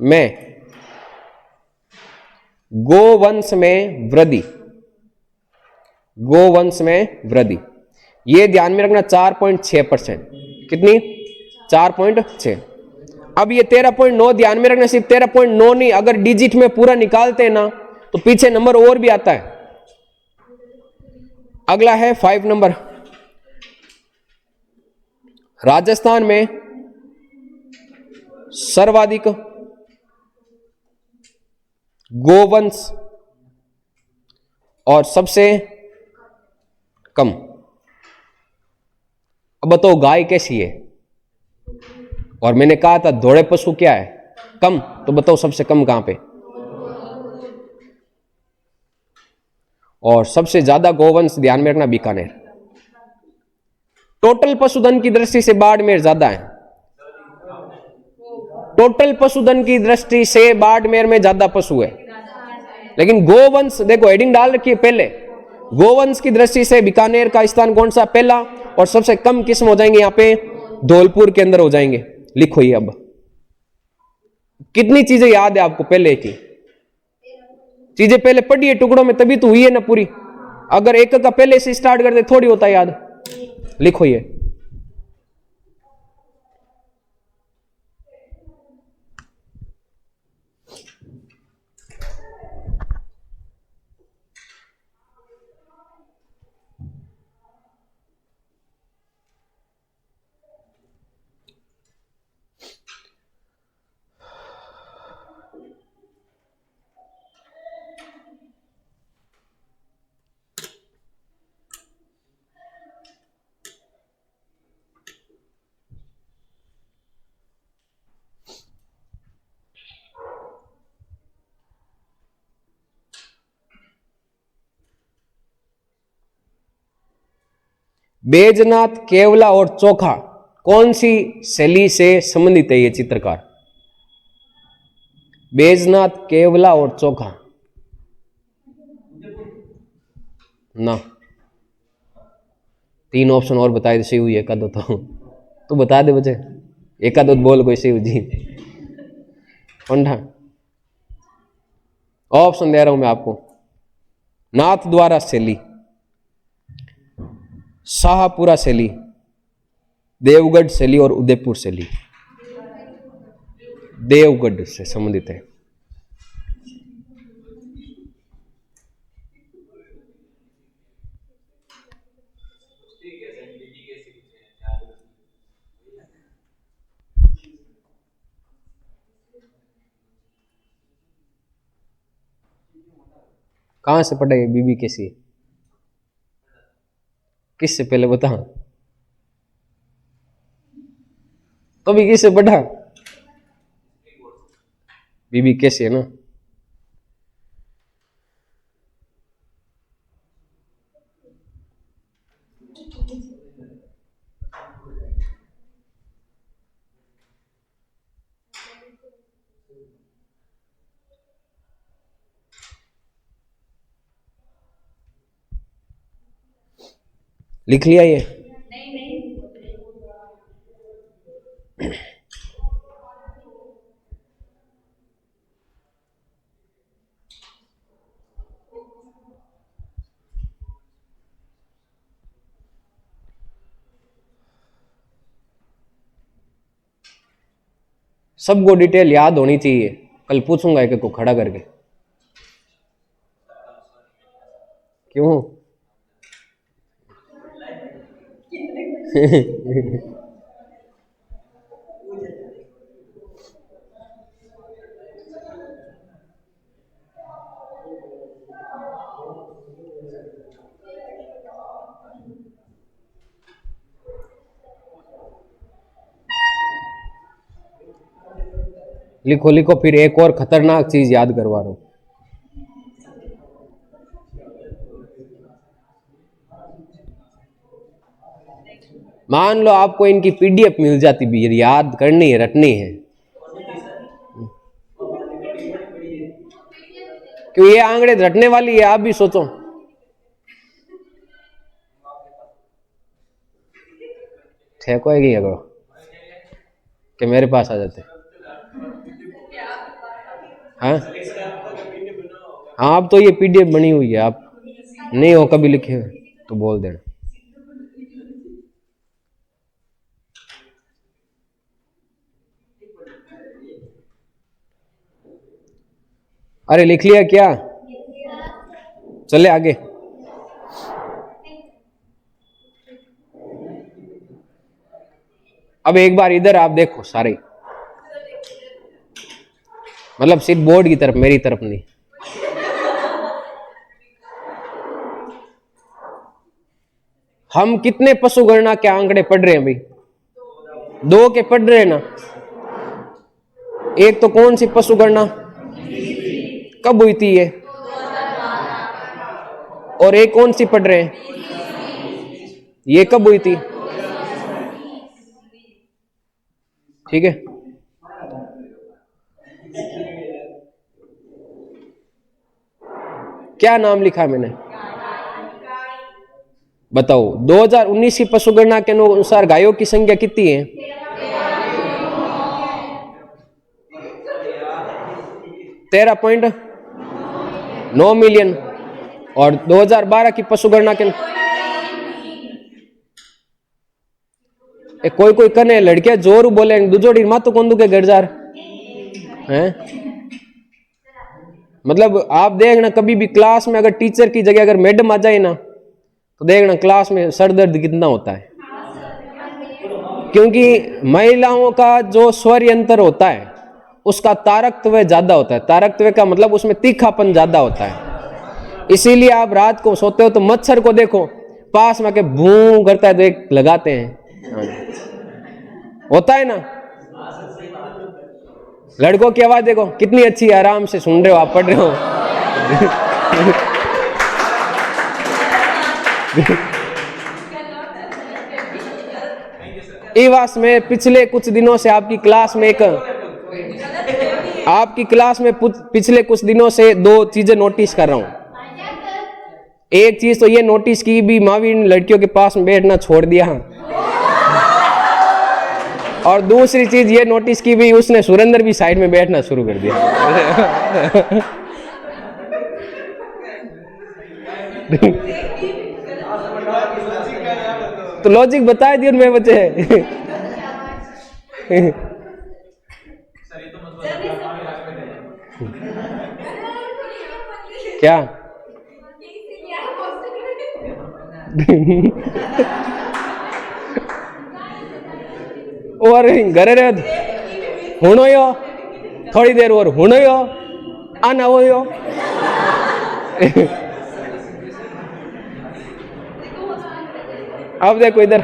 S1: में गोवंश में वृद्धि, गोवंश में वृद्धि ये ध्यान में रखना 4.6%। कितनी? 4.6। अब ये 13.9 ध्यान में रखना, सिर्फ 13.9 नहीं, अगर डिजिट में पूरा निकालते हैं ना तो पीछे नंबर और भी आता है। अगला है 5 नंबर, राजस्थान में सर्वाधिक गोवंश और सबसे कम। अब बताओ गाय कैसी है? और मैंने कहा था धोड़े पशु क्या है? कम। तो बताओ सबसे कम कहां पे? और सबसे ज्यादा गोवंश ध्यान में रखना बीकानेर। टोटल पशुधन की दृष्टि से बाड़मेर ज्यादा है, टोटल पशुधन की दृष्टि से बाड़मेर में ज्यादा पशु है, लेकिन गोवंश देखो हेडिंग डाल रखी है पहले, गोवंश की दृष्टि से बीकानेर का स्थान कौन सा? पहला। और सबसे कम किस्म हो जाएंगे यहाँ पे धौलपुर के अंदर हो जाएंगे। लिखो ये। अब कितनी चीजें याद है आपको पहले की? चीजें पहले पढ़ी है टुकड़ों में तभी तो हुई है ना पूरी। अगर एक का पहले से स्टार्ट कर दे थोड़ी होता याद। लिखो ये। बैजनाथ, केवला और चोखा कौन सी शैली से संबंधित है ये चित्रकार? बैजनाथ, केवला और चोखा ना। 3 ऑप्शन और बताए तो सही हुई एक आधो तो बता दे बच्चे, एक आधो बोल कोई सही जी। पंडा ऑप्शन दे रहा हूं मैं आपको। नाथ द्वारा शैली, शाहपुरा शैली, देवगढ़ शैली और उदयपुर शैली। देवगढ़ से संबंधित है। कहां से पढ़ा ये बीबी कैसी? किससे पहले बता, तो भी किससे पढ़ा? बीबी कैसी है ना। लिख लिया ये? सबको डिटेल याद होनी चाहिए, कल पूछूंगा एक को खड़ा करके। क्यों? लिखो लिखो, फिर एक और खतरनाक चीज याद करवा रहा हूं। मान लो आपको इनकी पीडीएफ मिल जाती भी, याद करनी है, रटनी है, क्यों ये आंकड़े रटने वाली है, आप भी सोचो। ठेको है अगर कि मेरे पास आ जाते। हाँ हाँ, अब तो ये पीडीएफ बनी हुई है, आप नहीं हो कभी लिखे हुए तो बोल देना। अरे लिख लिया क्या? चले आगे। अब एक बार इधर आप देखो सारे, मतलब सिर्फ बोर्ड की तरफ, मेरी तरफ नहीं। हम कितने पशु गणना के आंकड़े पढ़ रहे हैं भाई? 2 के पढ़ रहे हैं ना। एक तो कौन सी पशु गणना कब हुई थी ये, और एक कौन सी पढ़ रहे हैं, ये कब हुई थी? ठीक है, क्या नाम लिखा मैंने बताओ? 2019 की पशु गणना के अनुसार गायों की संख्या कितनी है? 13.9 मिलियन। और 2012 की पशु गणना के कोई कोई कने लड़कियां जोर बोले दुजोड़ी मातो कोंदू के घर जार हैं। मतलब आप देखना कभी भी क्लास में अगर टीचर की जगह अगर मैडम आ जाए ना, तो देखना क्लास में सर दर्द कितना होता है, क्योंकि महिलाओं का जो स्वर यंत्र होता है उसका तारकत्व ज्यादा होता है। तारकत्व का मतलब उसमें तीखापन ज्यादा होता है। इसीलिए आप रात को सोते हो तो मच्छर को देखो, पास में के भूं करता है तो एक लगाते हैं, होता है ना। लड़कों की आवाज देखो कितनी अच्छी, आराम से सुन रहे हो, आप पढ़ रहे हो। ईवास में पिछले कुछ दिनों से आपकी क्लास में पिछले कुछ दिनों से दो चीजें नोटिस कर रहा हूं। एक चीज तो ये नोटिस की भी मावी लड़कियों के पास में बैठना छोड़ दिया, और दूसरी चीज ये नोटिस की भी उसने सुरेंद्र भी साइड में बैठना शुरू कर दिया। तो लॉजिक बता दिया मैं बच्चे। क्या और घरे रहे हुणो यो थोड़ी देर और हुणो यो आना हो यो। अब देखो इधर,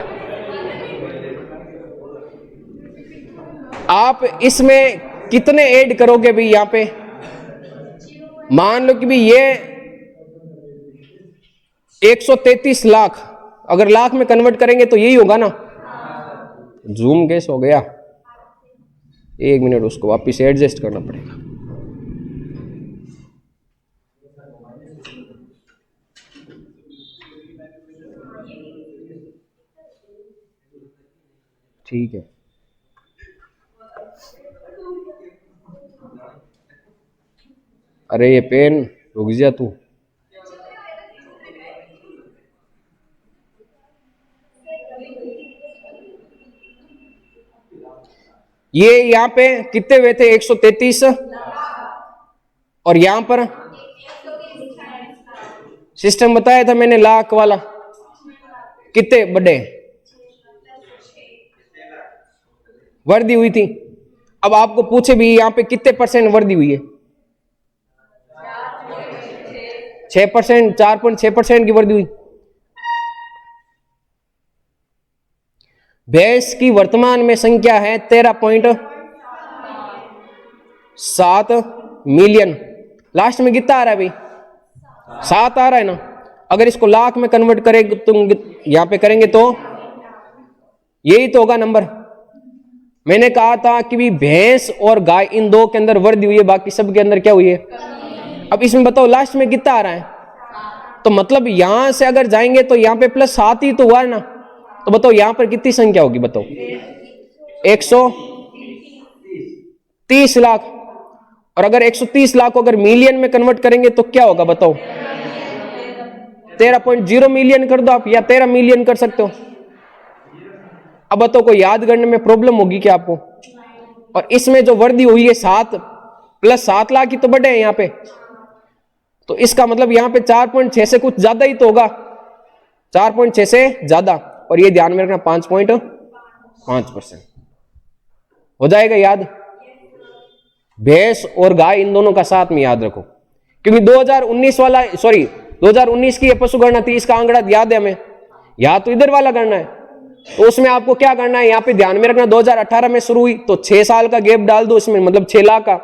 S1: आप इसमें कितने ऐड करोगे भी यहां पे? मान लो कि भी ये 133 लाख, अगर लाख में कन्वर्ट करेंगे तो यही होगा ना। जूम कैसे हो गया? एक मिनट, उसको वापिस एडजस्ट करना पड़ेगा। ठीक है, अरे ये पेन रुक जा तू। ये यहां पे कितने हुए थे? 133, और यहां पर सिस्टम बताया था मैंने लाख वाला, कितने बड़े वर्दी हुई थी। अब आपको पूछे भी यहां पे कितने परसेंट वर्दी हुई है? 6%, 4.6% की वर्दी हुई। भैंस की वर्तमान में संख्या है 13.7 मिलियन। लास्ट में कितना आ रहा है भाई? 7 आ रहा है ना। अगर इसको लाख में कन्वर्ट करेंगे तुम यहां पे करेंगे तो यही तो होगा नंबर। मैंने कहा था कि भी भैंस और गाय इन दो के अंदर वर्दी हुई है, बाकी सब के अंदर क्या हुई है? अब इसमें बताओ लास्ट में कितना आ रहा है? तो मतलब यहां से अगर जाएंगे तो यहां पे +7 ही तो हुआ है ना। तो बताओ यहां पर कितनी संख्या होगी? बताओ 130 लाख। और अगर 130 लाख को अगर मिलियन में कन्वर्ट करेंगे तो क्या होगा? बताओ 13.0 मिलियन कर दो आप, या 13 मिलियन कर सकते हो। अब बताओ कोई याद करने में प्रॉब्लम होगी क्या आपको? और इसमें जो वर्दी हुई है 7 + 7 लाख ही तो बढ़े हैं यहां पे। तो इसका मतलब यहां पे 4.6 से कुछ ज्यादा ही तो होगा, 4.6 से ज्यादा। और ये ध्यान में रखना 5.5% हो जाएगा याद। भैंस और गाय इन दोनों का साथ में याद रखो, क्योंकि 2019 की पशु गणना थी। इसका आंकड़ा याद है हमें, या तो इधर वाला गणना है। तो उसमें आपको क्या करना है? यहाँ पे ध्यान में रखना 2018 में शुरू हुई तो 6 साल का गैप डाल दो इसमें, मतलब 6 लाख का।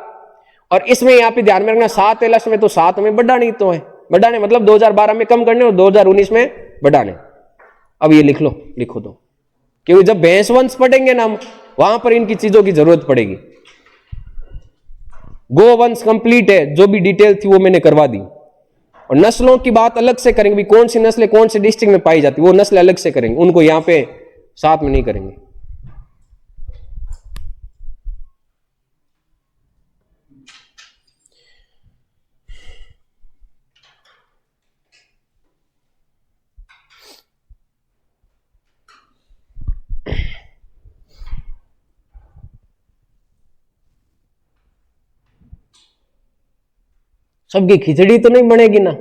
S1: और इसमें यहाँ पे ध्यान में रखना 7 है लास्ट में, तो 7 में बढ़ाने तो है, बढ़ाने मतलब 2012 में कम करने और 2019 में बढ़ाने। अब ये लिख लो, लिखो तो, क्योंकि जब भैंस वंश पढ़ेंगे ना हम, वहां पर इनकी चीजों की जरूरत पड़ेगी। गोवंश कंप्लीट है, जो भी डिटेल थी वो मैंने करवा दी। और नस्लों की बात अलग से करेंगे, भी कौन सी नस्लें कौन से डिस्ट्रिक्ट में पाई जाती है, वो नस्लें अलग से करेंगे, उनको यहां पे साथ में नहीं करेंगे। सबकी खिचड़ी तो नहीं बनेगी ना,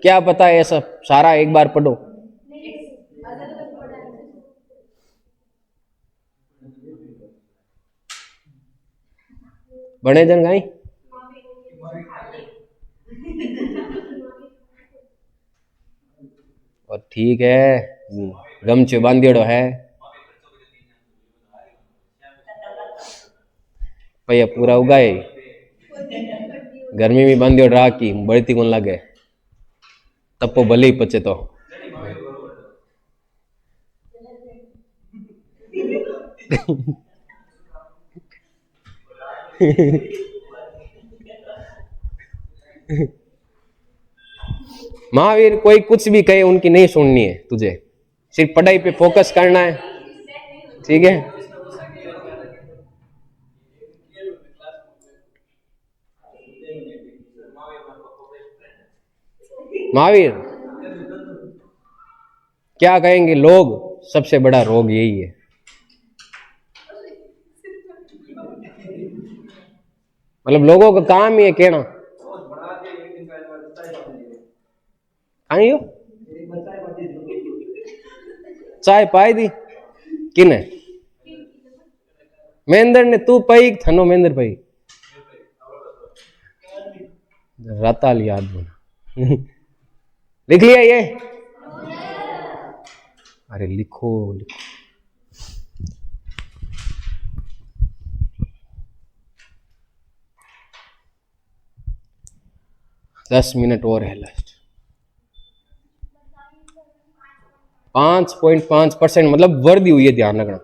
S1: क्या पता है ऐसा सारा एक बार पढ़ो। बने जन गाई और ठीक है, गमछे बांधियोड़ो है भैया पूरा उगाए, गर्मी में बांधियोड़ राखी बढ़ती कौन लगे, तपो भले ही पचे तो। महावीर कोई कुछ भी कहे उनकी नहीं सुननी है, तुझे सिर्फ पढ़ाई पे फोकस करना है, ठीक है। महावीर क्या कहेंगे लोग, सबसे बड़ा रोग यही है। मतलब लोगों का काम ही है कहना। आई हो चाय पाई दी किने? महेंद्र ने, तू पाई थनो महेंद्र भाई रताल याद बना। लिख लिया ये? अरे लिखो लिखो। दस मिनट और है लास्ट। 5.5% मतलब वर्दी हुई है, ध्यान रखना।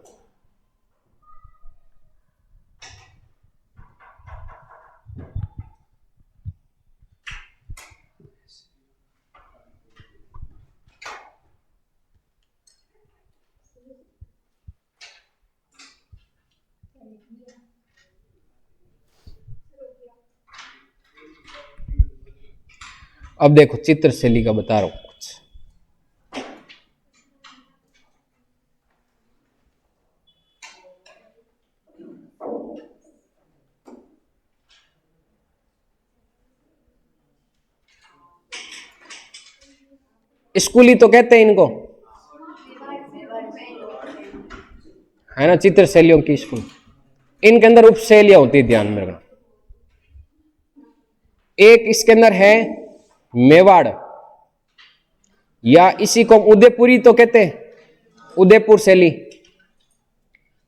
S1: अब देखो चित्र शैली का बता रहा हूं कुछ। स्कूली तो कहते हैं इनको, है ना, चित्र शैलियों की स्कूल। इनके अंदर उपशैलियां होती है, ध्यान में रखना। एक इसके अंदर है मेवाड़, या इसी को उदयपुरी तो कहते हैं, उदयपुर शैली।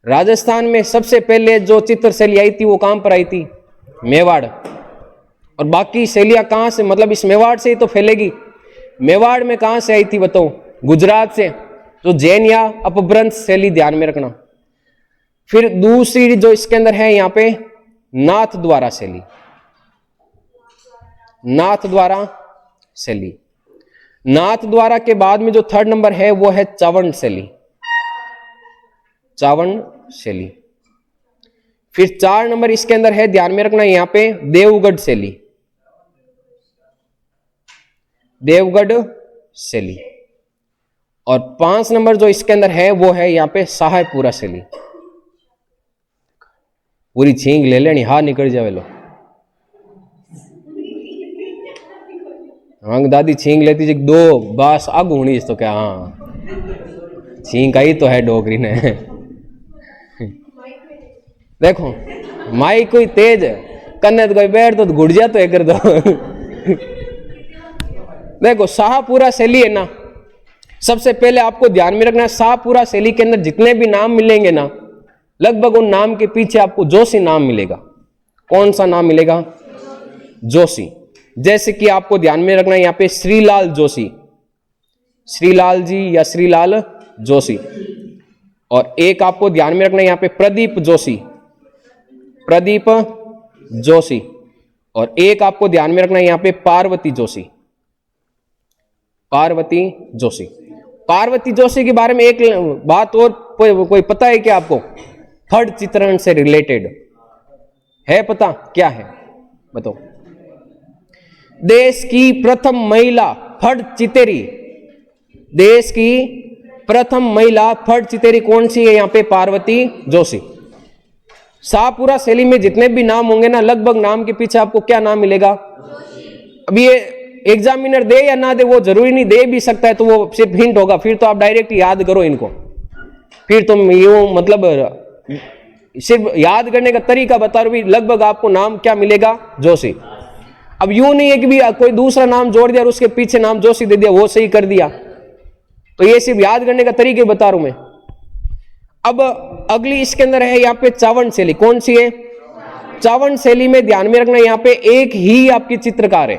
S1: राजस्थान में सबसे पहले जो चित्र शैली आई थी वो कहां पर आई थी? मेवाड़। और बाकी शैलियां कहां से, मतलब इस मेवाड़ से ही तो फैलेगी। मेवाड़ में कहां से आई थी बताओ? गुजरात से, तो जैन या अपभ्रंश शैली, ध्यान में रखना। फिर दूसरी जो इसके अंदर है यहां पे नाथ द्वारा शैली, नाथ द्वारा शैली। नाथ द्वारा के बाद में जो थर्ड नंबर है वो है चावंड शैली, चावंड शैली। फिर 4 नंबर इसके अंदर है, ध्यान में रखना, यहां पे देवगढ़ शैली, देवगढ़ शैली। और 5 नंबर जो इसके अंदर है वो है यहां पे सहायपुरा शैली। पूरी छींक ले लेनी, हाँ निकल जावे लो। हाँ दादी छींक लेती जी दो बस आग होनी तो क्या, हाँ छींक आई तो है डोगरी ने। देखो माई कोई तेज कन्ने तो कोई बैठ तो घुट जा तो कर दो। देखो शाहपुरा शैली है ना, सबसे पहले आपको ध्यान में रखना, शाहपुरा शैली के अंदर जितने भी नाम मिलेंगे ना, लगभग उन नाम के पीछे आपको जोशी नाम मिलेगा। कौन सा नाम मिलेगा? जोशी। जैसे कि आपको ध्यान में रखना यहां पे श्रीलाल जोशी, श्रीलाल जी या श्रीलाल जोशी। और एक आपको ध्यान में रखना यहां पे प्रदीप जोशी, प्रदीप जोशी। और एक आपको ध्यान में रखना यहां पे पार्वती जोशी, पार्वती जोशी। पार्वती जोशी के बारे में एक बात और कोई पता है क्या आपको? फड़ चित्रण से रिलेटेड है, पता क्या है बताओ? देश की प्रथम महिला फड़ चितेरी, देश की प्रथम महिला फड़ चितेरी कौन सी है? यहां पे पार्वती जोशी। शाहपुरा शैली में जितने भी नाम होंगे ना, लगभग नाम के पीछे आपको क्या नाम मिलेगा? अब ये एग्जामिनर दे या ना दे वो जरूरी नहीं, दे भी सकता है तो वो सिर्फ हिंट होगा, फिर तो आप डायरेक्ट याद करो इनको। फिर तुम यूं मतलब सिर्फ याद करने का तरीका बता रहा हूं, लगभग आपको नाम क्या मिलेगा? जोशी। अब यूं नहीं है कि भी कोई दूसरा नाम जोड़ दिया और उसके पीछे नाम जोशी दे दिया, वो सही कर दिया। तो ये सिर्फ याद करने का तरीके बता रहा हूं मैं। अब अगली इसके अंदर है यहां पे चावंड शैली। कौन सी है? चावंड शैली में ध्यान में रखना यहां पे एक ही आपकी चित्रकार है।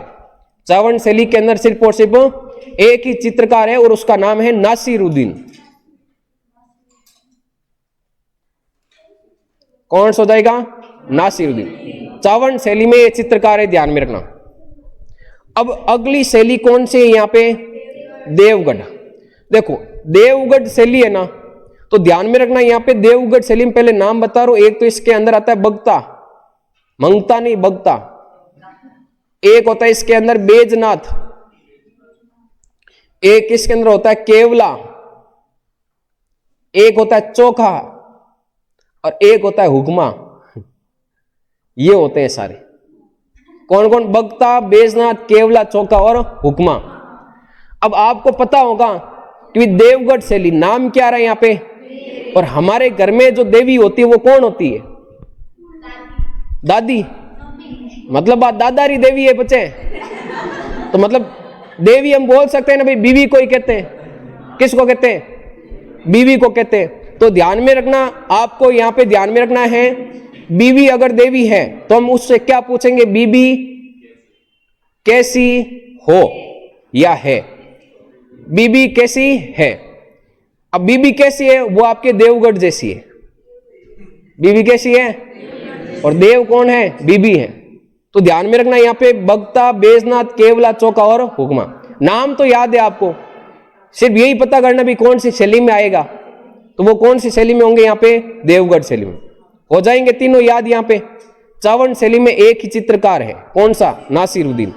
S1: चावंड शैली के अंदर सिर्फ और सिर्फ एक ही चित्रकार है और उसका नाम है नासिरुद्दीन, कौन सा हो जाएगा? नासिरुद्दीन। चावंड शैली में ये चित्रकार है, ध्यान में रखना। अब अगली शैली कौन सी है यहाँ पे? देवगढ़। देखो देवगढ़ शैली है ना, तो ध्यान में रखना यहाँ पे देवगढ़ शैली में पहले नाम बता रहा हूं। एक तो इसके अंदर आता है बगता, मंगता नहीं बगता। एक होता है इसके अंदर बैजनाथ, एक इसके अंदर होता है केवला, एक होता है चोखा और एक होता है हुक्मा। ये होते हैं सारे। कौन कौन? बगता, बैजनाथ, केवला, चोखा और हुक्मा। अब आपको पता होगा कि देवगढ़ शैली नाम क्या रहा है यहाँ पे, और हमारे घर में जो देवी होती है वो कौन होती है? दादी। मतलब बात दादारी देवी है बच्चे। तो मतलब देवी हम बोल सकते हैं ना भाई, बीवी को ही कहते हैं। किसको कहते हैं? बीवी को कहते हैं। तो ध्यान में रखना, आपको यहाँ पे ध्यान में रखना है, बीवी अगर देवी है तो हम उससे क्या पूछेंगे? बीवी कैसी हो या है? बीबी कैसी है? अब बीबी कैसी है? वो आपके देवगढ़ जैसी है। बीबी कैसी है? और देव कौन है? बीबी है। तो ध्यान में रखना यहाँ पे बगता, बैजनाथ, केवला, चौका और हुक्मा। नाम तो याद है आपको, सिर्फ यही पता करना भी कौन सी शैली में आएगा। तो वो कौन सी शैली में होंगे? यहाँ पे देवगढ़ शैली में हो जाएंगे तीनों याद। यहाँ पे चावंड शैली में एक ही चित्रकार है, कौन सा? नासिरुद्दीन।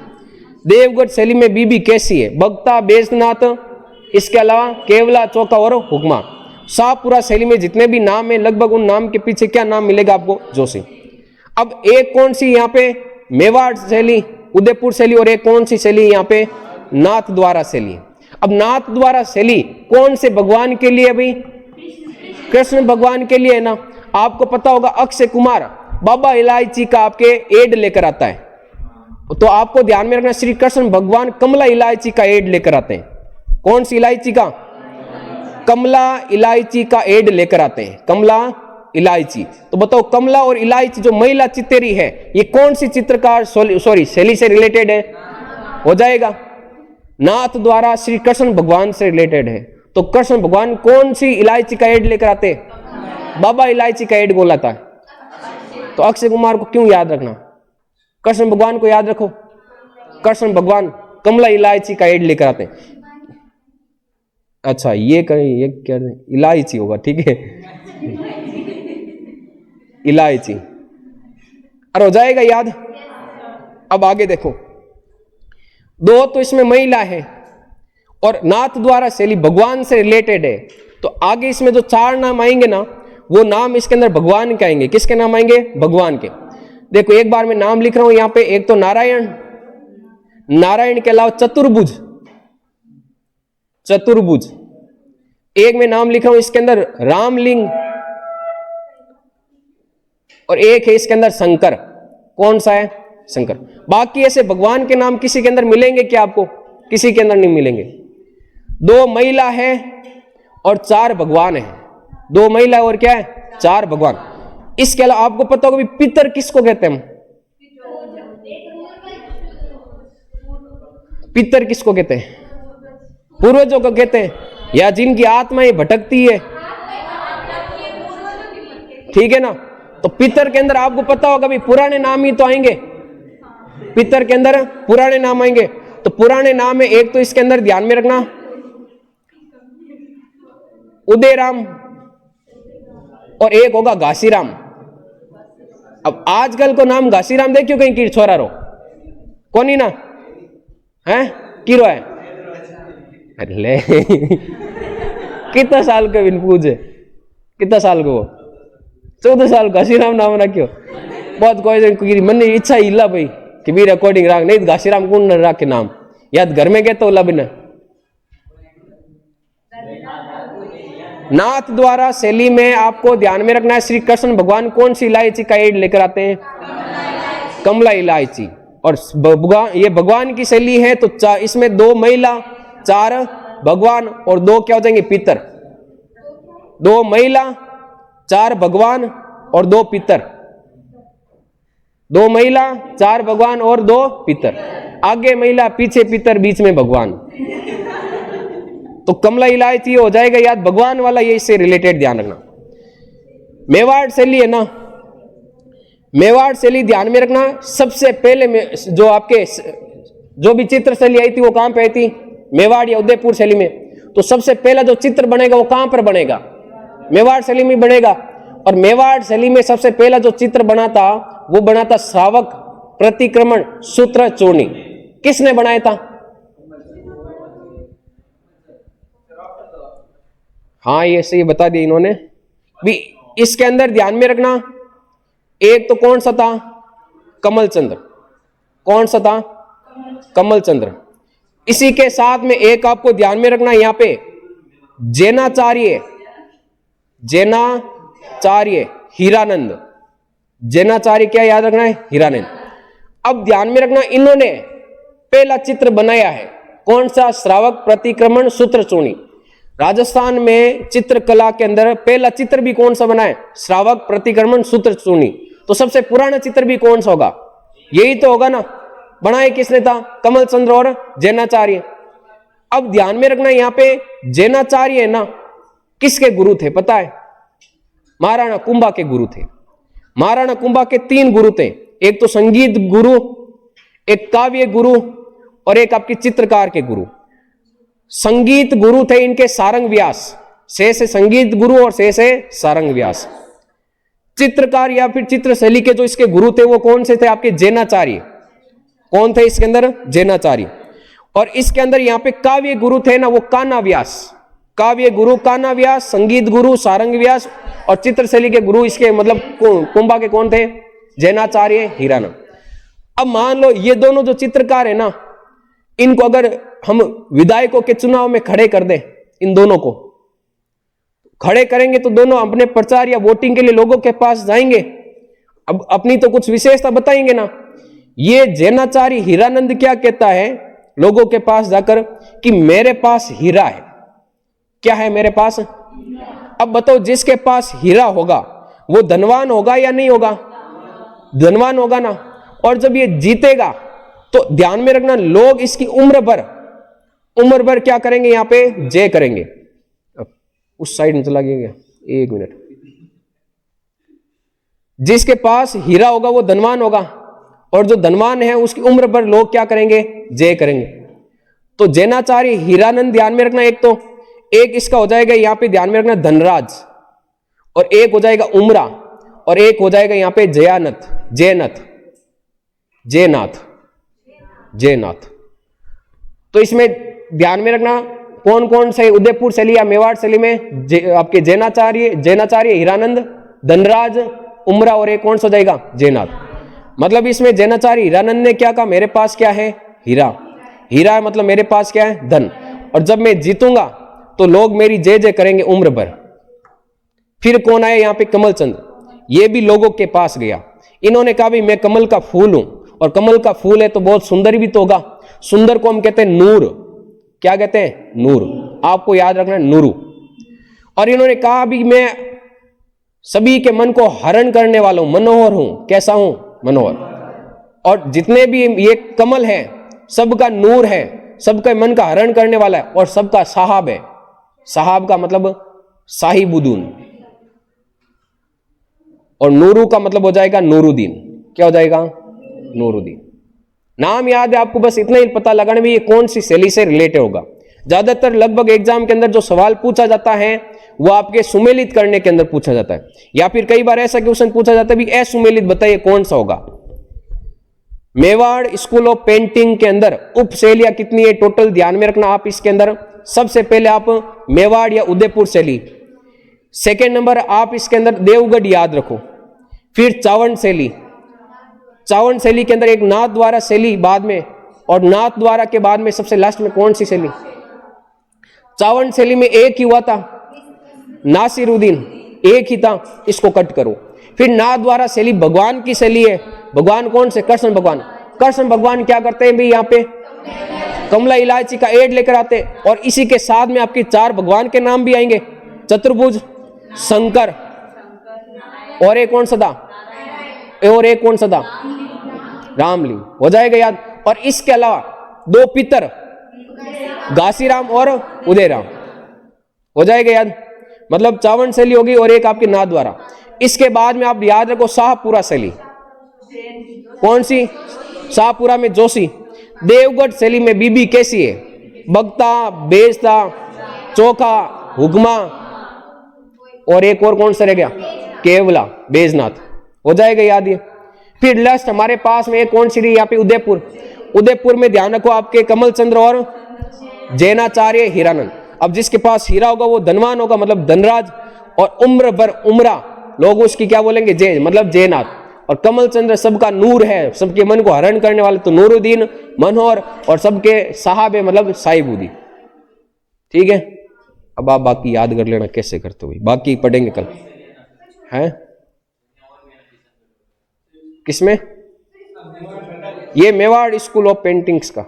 S1: देवगढ़ शैली में बीबी कैसी है? बगता, बैजनाथ, इसके अलावा केवला, चौका और हुक्मा। शाहपुरा शैली में जितने भी नाम है लगभग उन नाम के पीछे क्या नाम मिलेगा आपको? जोशी। अब एक कौन सी यहाँ पे? मेवाड़ शैली, उदयपुर शैली, और एक कौन सी शैली यहाँ पे? नाथ द्वारा शैली। अब नाथ द्वारा शैली कौन से भगवान के लिए? अभी कृष्ण भगवान के लिए है ना। आपको पता होगा अक्षय कुमार बाबा इलायची का आपके एड लेकर आता है, तो आपको ध्यान में रखना श्री कृष्ण भगवान कमला इलायची का एड लेकर आते हैं। कौन सी इलायची का? कमला इलायची का एड लेकर आते हैं, कमला इलायची। तो बताओ कमला और इलायची जो महिला चितेरी है, ये कौन सी चित्रकार शैली से रिलेटेड है? हो जाएगा नाथ द्वारा श्री कृष्ण भगवान से रिलेटेड है। तो कृष्ण भगवान कौन सी इलायची का एड लेकर आते? बाबा इलायची का एड बोला था। तो अक्षय कुमार को क्यों याद रखना? कृष्ण भगवान को याद रखो। कृष्ण भगवान कमला इलायची का एड लेकर आते हैं। अच्छा ये क्या इलायची होगा, ठीक है इलायची। और हो जाएगा याद। अब आगे देखो, दो तो इसमें महिला है और नाथ द्वारा शैली भगवान से रिलेटेड है। तो आगे इसमें जो चार नाम आएंगे ना, वो नाम इसके अंदर भगवान के आएंगे। किसके नाम आएंगे? भगवान के। देखो एक बार मैं नाम लिख रहा हूं यहां पे। एक तो नारायण, नारायण के अलावा चतुर्भुज, चतुर्भुज। एक मैं नाम लिख रहा हूं इसके अंदर रामलिंग, और एक है इसके अंदर शंकर। कौन सा है? शंकर। बाकी ऐसे भगवान के नाम किसी के अंदर मिलेंगे क्या आपको? किसी के अंदर नहीं मिलेंगे। दो महिला है और चार भगवान है। दो महिला और क्या है? चार भगवान। इसके अलावा आपको पता होगा पितर किसको कहते हैं? पितर किसको कहते हैं? पूर्वजों को कहते हैं, या जिनकी आत्माएं भटकती है, ठीक है ना। तो पितर के अंदर आपको पता होगा भी पुराने नाम ही तो आएंगे। पितर के अंदर पुराने नाम आएंगे। तो पुराने नाम है, एक तो इसके अंदर ध्यान में रखना उदयराम, और एक होगा घासीराम। अब आजकल को नाम घासीराम देखियो कहीं की छोरा रो कौन ही ना है किरो है। अरे कितना साल का बिन पूछे, कितना साल को? 14 साल घासीराम नाम रखियो। बहुत कोई मन इच्छा हिला भाई कि भी रिकॉर्डिंग राख, नहीं घासीराम कौन रखे नाम याद घर में कहते होला बिना। नाथ द्वारा शैली में आपको ध्यान में रखना है श्री कृष्ण भगवान कौन सी इलायची का एड लेकर आते हैं? कमला इलायची। और ये भगवान की शैली है, तो इसमें दो महिला, चार भगवान और दो क्या हो जाएंगे? पितर। दो महिला, चार भगवान और दो पितर। दो महिला, चार भगवान और दो पितर। आगे महिला, पीछे पितर, बीच में भगवान। तो कमला इलायची हो जाएगा याद, भगवान वाला, ये इससे रिलेटेड ध्यान रखना। मेवाड़ शैली है ना, मेवाड़ शैली ध्यान में रखना, सबसे पहले में जो आपके जो भी चित्र शैली आई थी वो कहां पे आई थी? मेवाड़ या उदयपुर शैली में। तो सबसे पहला जो चित्र बनेगा वो कहां पर बनेगा? मेवाड़ शैली में बनेगा। और मेवाड़ शैली में सबसे पहला जो चित्र बना था वो बना था श्रावक प्रतिक्रमण सूत्र चूर्णी। किसने बनाया था? हाँ, ये सही बता दिया इन्होंने भी। इसके अंदर ध्यान में रखना, एक तो कौन सा था? कमलचंद्र। कौन सा था? कमलचंद्र। इसी के साथ में एक आपको ध्यान में रखना यहां पे जैनाचार्य, जैनाचार्य हीरानंद। जैनाचार्य क्या याद रखना है? हीरानंद। अब ध्यान में रखना, इन्होंने पहला चित्र बनाया है कौन सा? श्रावक प्रतिक्रमण सूत्र चूर्णी। राजस्थान में चित्रकला के अंदर पहला चित्र भी कौन सा बना है? श्रावक प्रतिक्रमण सूत्र चूर्णी। तो सबसे पुराना चित्र भी कौन सा होगा? यही तो होगा ना। बनाए किसने था? कमलचंद्र और जैनाचार्य। अब ध्यान में रखना यहां पे जैनाचार्य है ना, किसके गुरु थे पता है? महाराणा कुंभा के गुरु थे। महाराणा कुंभा के 3 गुरु थे, एक तो संगीत गुरु, एक काव्य गुरु और एक आपकी चित्रकार के गुरु। संगीत गुरु थे इनके सारंग व्यास, से संगीत गुरु और से सारंग व्यास। चित्रकार या फिर चित्र शैली के जो इसके गुरु थे वो कौन से थे? आपके जैनाचार्य। कौन थे इसके अंदर? जैनाचार्य। और इसके अंदर यहाँ पे काव्य गुरु थे ना, वो कान्हा व्यास। काव्य गुरु कान्हा व्यास, संगीत गुरु सारंग व्यास और चित्र शैली के गुरु इसके मतलब कुंभा के कौन थे? जैनाचार्य, हीरानंद। अब मान लो ये दोनों जो चित्रकार है ना, इनको अगर हम विधायकों के चुनाव में खड़े कर दें, इन दोनों को खड़े करेंगे तो दोनों अपने प्रचार या वोटिंग के लिए लोगों के पास जाएंगे, अब अपनी तो कुछ विशेषता बताएंगे ना। ये जैनाचार्य हीरानंद क्या कहता है लोगों के पास जाकर कि मेरे पास हीरा है। क्या है मेरे पास? अब बताओ, जिसके पास हीरा होगा वो धनवान होगा या नहीं होगा? धनवान होगा ना। और जब ये जीतेगा तो ध्यान में रखना, लोग इसकी उम्र भर क्या करेंगे? यहां पे जय करेंगे। उस साइड में चला गया, 1 मिनट। जिसके पास हीरा होगा वो धनवान होगा, और जो धनवान है उसकी उम्र भर लोग क्या करेंगे? जय करेंगे। तो जैनाचार्य हीरानंद ध्यान में रखना, एक तो एक इसका हो जाएगा यहां पे ध्यान में रखना धनराज, और एक हो जाएगा उमरा, और एक हो जाएगा यहां पे जयनाथ। तो इसमें ध्यान में रखना कौन कौन से उदयपुर शैली या मेवाड़ शैली में आपके जैनाचार्य हीरानंद, धनराज, उमरा और एक कौन सा जाएगा? जयनाथ। मतलब इसमें जैनाचार्य हीरानंद ने क्या कहा? मेरे पास क्या है? हीरा। हीरा है मतलब मेरे पास क्या है? धन। और जब मैं जीतूंगा तो लोग मेरी जय जय करेंगे उम्र भर। फिर कौन आया यहाँ पे? कमलचंद्र। ये भी लोगों के पास गया, इन्होंने कहा भी मैं कमल का फूल हूं, और कमल का फूल है तो बहुत सुंदर भी तो होगा। सुंदर को हम कहते हैं नूर। क्या कहते हैं? नूर। आपको याद रखना है, नूरू। और इन्होंने कहा भी मैं सभी के मन को हरण करने वाला हूं, मनोहर हूं। कैसा हूं? मनोहर। और जितने भी ये कमल है सबका नूर है, सबका मन का हरण करने वाला है, और सबका साहब है। साहब का मतलब साहिबुद्दीन, और नूरू का मतलब हो जाएगा नूरुद्दीन। क्या हो जाएगा? नूरुद्दीन। नाम याद है आपको, बस इतना ही पता लगाने में ये कौन सी शैली से रिलेटेड होगा। ज्यादातर लगभग एग्जाम के अंदर जो सवाल पूछा जाता है वो आपके सुमेलित करने के अंदर पूछा जाता है, या फिर कई बार ऐसा क्वेश्चन पूछा जाता है भी असुमेलित बताइए कौन सा होगा। मेवाड़ स्कूल ऑफ पेंटिंग के अंदर उपशैलियां कितनी है टोटल? ध्यान में रखना आप इसके अंदर। सबसे पहले आप मेवाड़ या उदयपुर शैली, सेकेंड नंबर आप इसके अंदर देवगढ़ याद रखो, फिर चावंड शैली। चावंड शैली के अंदर एक नाथ द्वारा शैली बाद में, और नाथ द्वारा के बाद में सबसे लास्ट में कौन सी शैली? चावंड शैली में एक ही हुआ था, नासिरुद्दीन, एक ही था, इसको कट करो। फिर नाथ द्वारा शैली भगवान की शैली है। भगवान कौन से? कृष्ण भगवान। कृष्ण भगवान क्या करते हैं भी? यहाँ पे कमला इलायची का एड लेकर आते, और इसी के साथ में आपके 4 भगवान के नाम भी आएंगे, चतुर्भुज, शंकर, और एक कौन सा था? और एक कौन सा था? रामलिंग। हो जाएगा याद। और इसके अलावा 2 पितर, घासीराम और उदयराम। हो जाएगा याद। मतलब चावंड शैली होगी और एक आपके नाथ द्वारा। इसके बाद में आप याद रखो शाहपुरा शैली। कौन सी? शाहपुरा में जोशी। देवगढ़ शैली में बीबी कैसी है? बगता, बेचता, चोखा, हुक्मा, और एक और कौन सा रह गया? केवला, बेजनाथ। हो जाएगा याद ये। फिर लास्ट हमारे पास में एक कौन सी रही यहाँ पे? उदयपुर। उदयपुर में ध्यान रखो आपके कमल चंद्र और जैनाचार्य हीरानंद। अब जिसके पास हीरा होगा वो धनवान होगा, मतलब धनराज। और उम्र भर उमरा लोग उसकी क्या बोलेंगे? जय, मतलब जयनाथ। और कमल चंद्र सबका नूर है, सबके मन को हरण करने वाले, तो नूरुद्दीन, मनोहर, और सबके साहब है मतलब साहिबुद्दीन। ठीक है, अब आप बाकी याद कर लेना कैसे करते हो, बाकी पढ़ेंगे कल। है किसमें? ये मेवाड़ स्कूल ऑफ पेंटिंग्स का,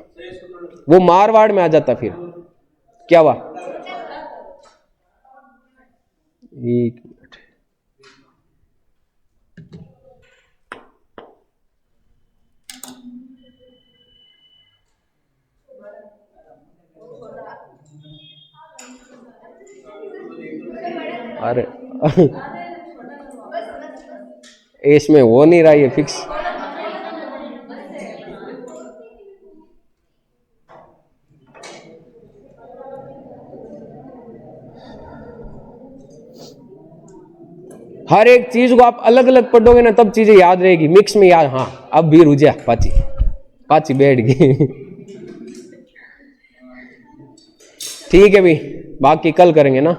S1: वो मारवाड़ में आ जाता। फिर क्या हुआ? एक मिनट, अरे इसमें हो नहीं रहा ये फिक्स। हर एक चीज को आप अलग अलग पढ़ोगे ना तब चीजें याद रहेगी, मिक्स में याद। हाँ अब भी रुझा पाची पाची बैठ गई। ठीक है भाई, बाकी कल करेंगे ना।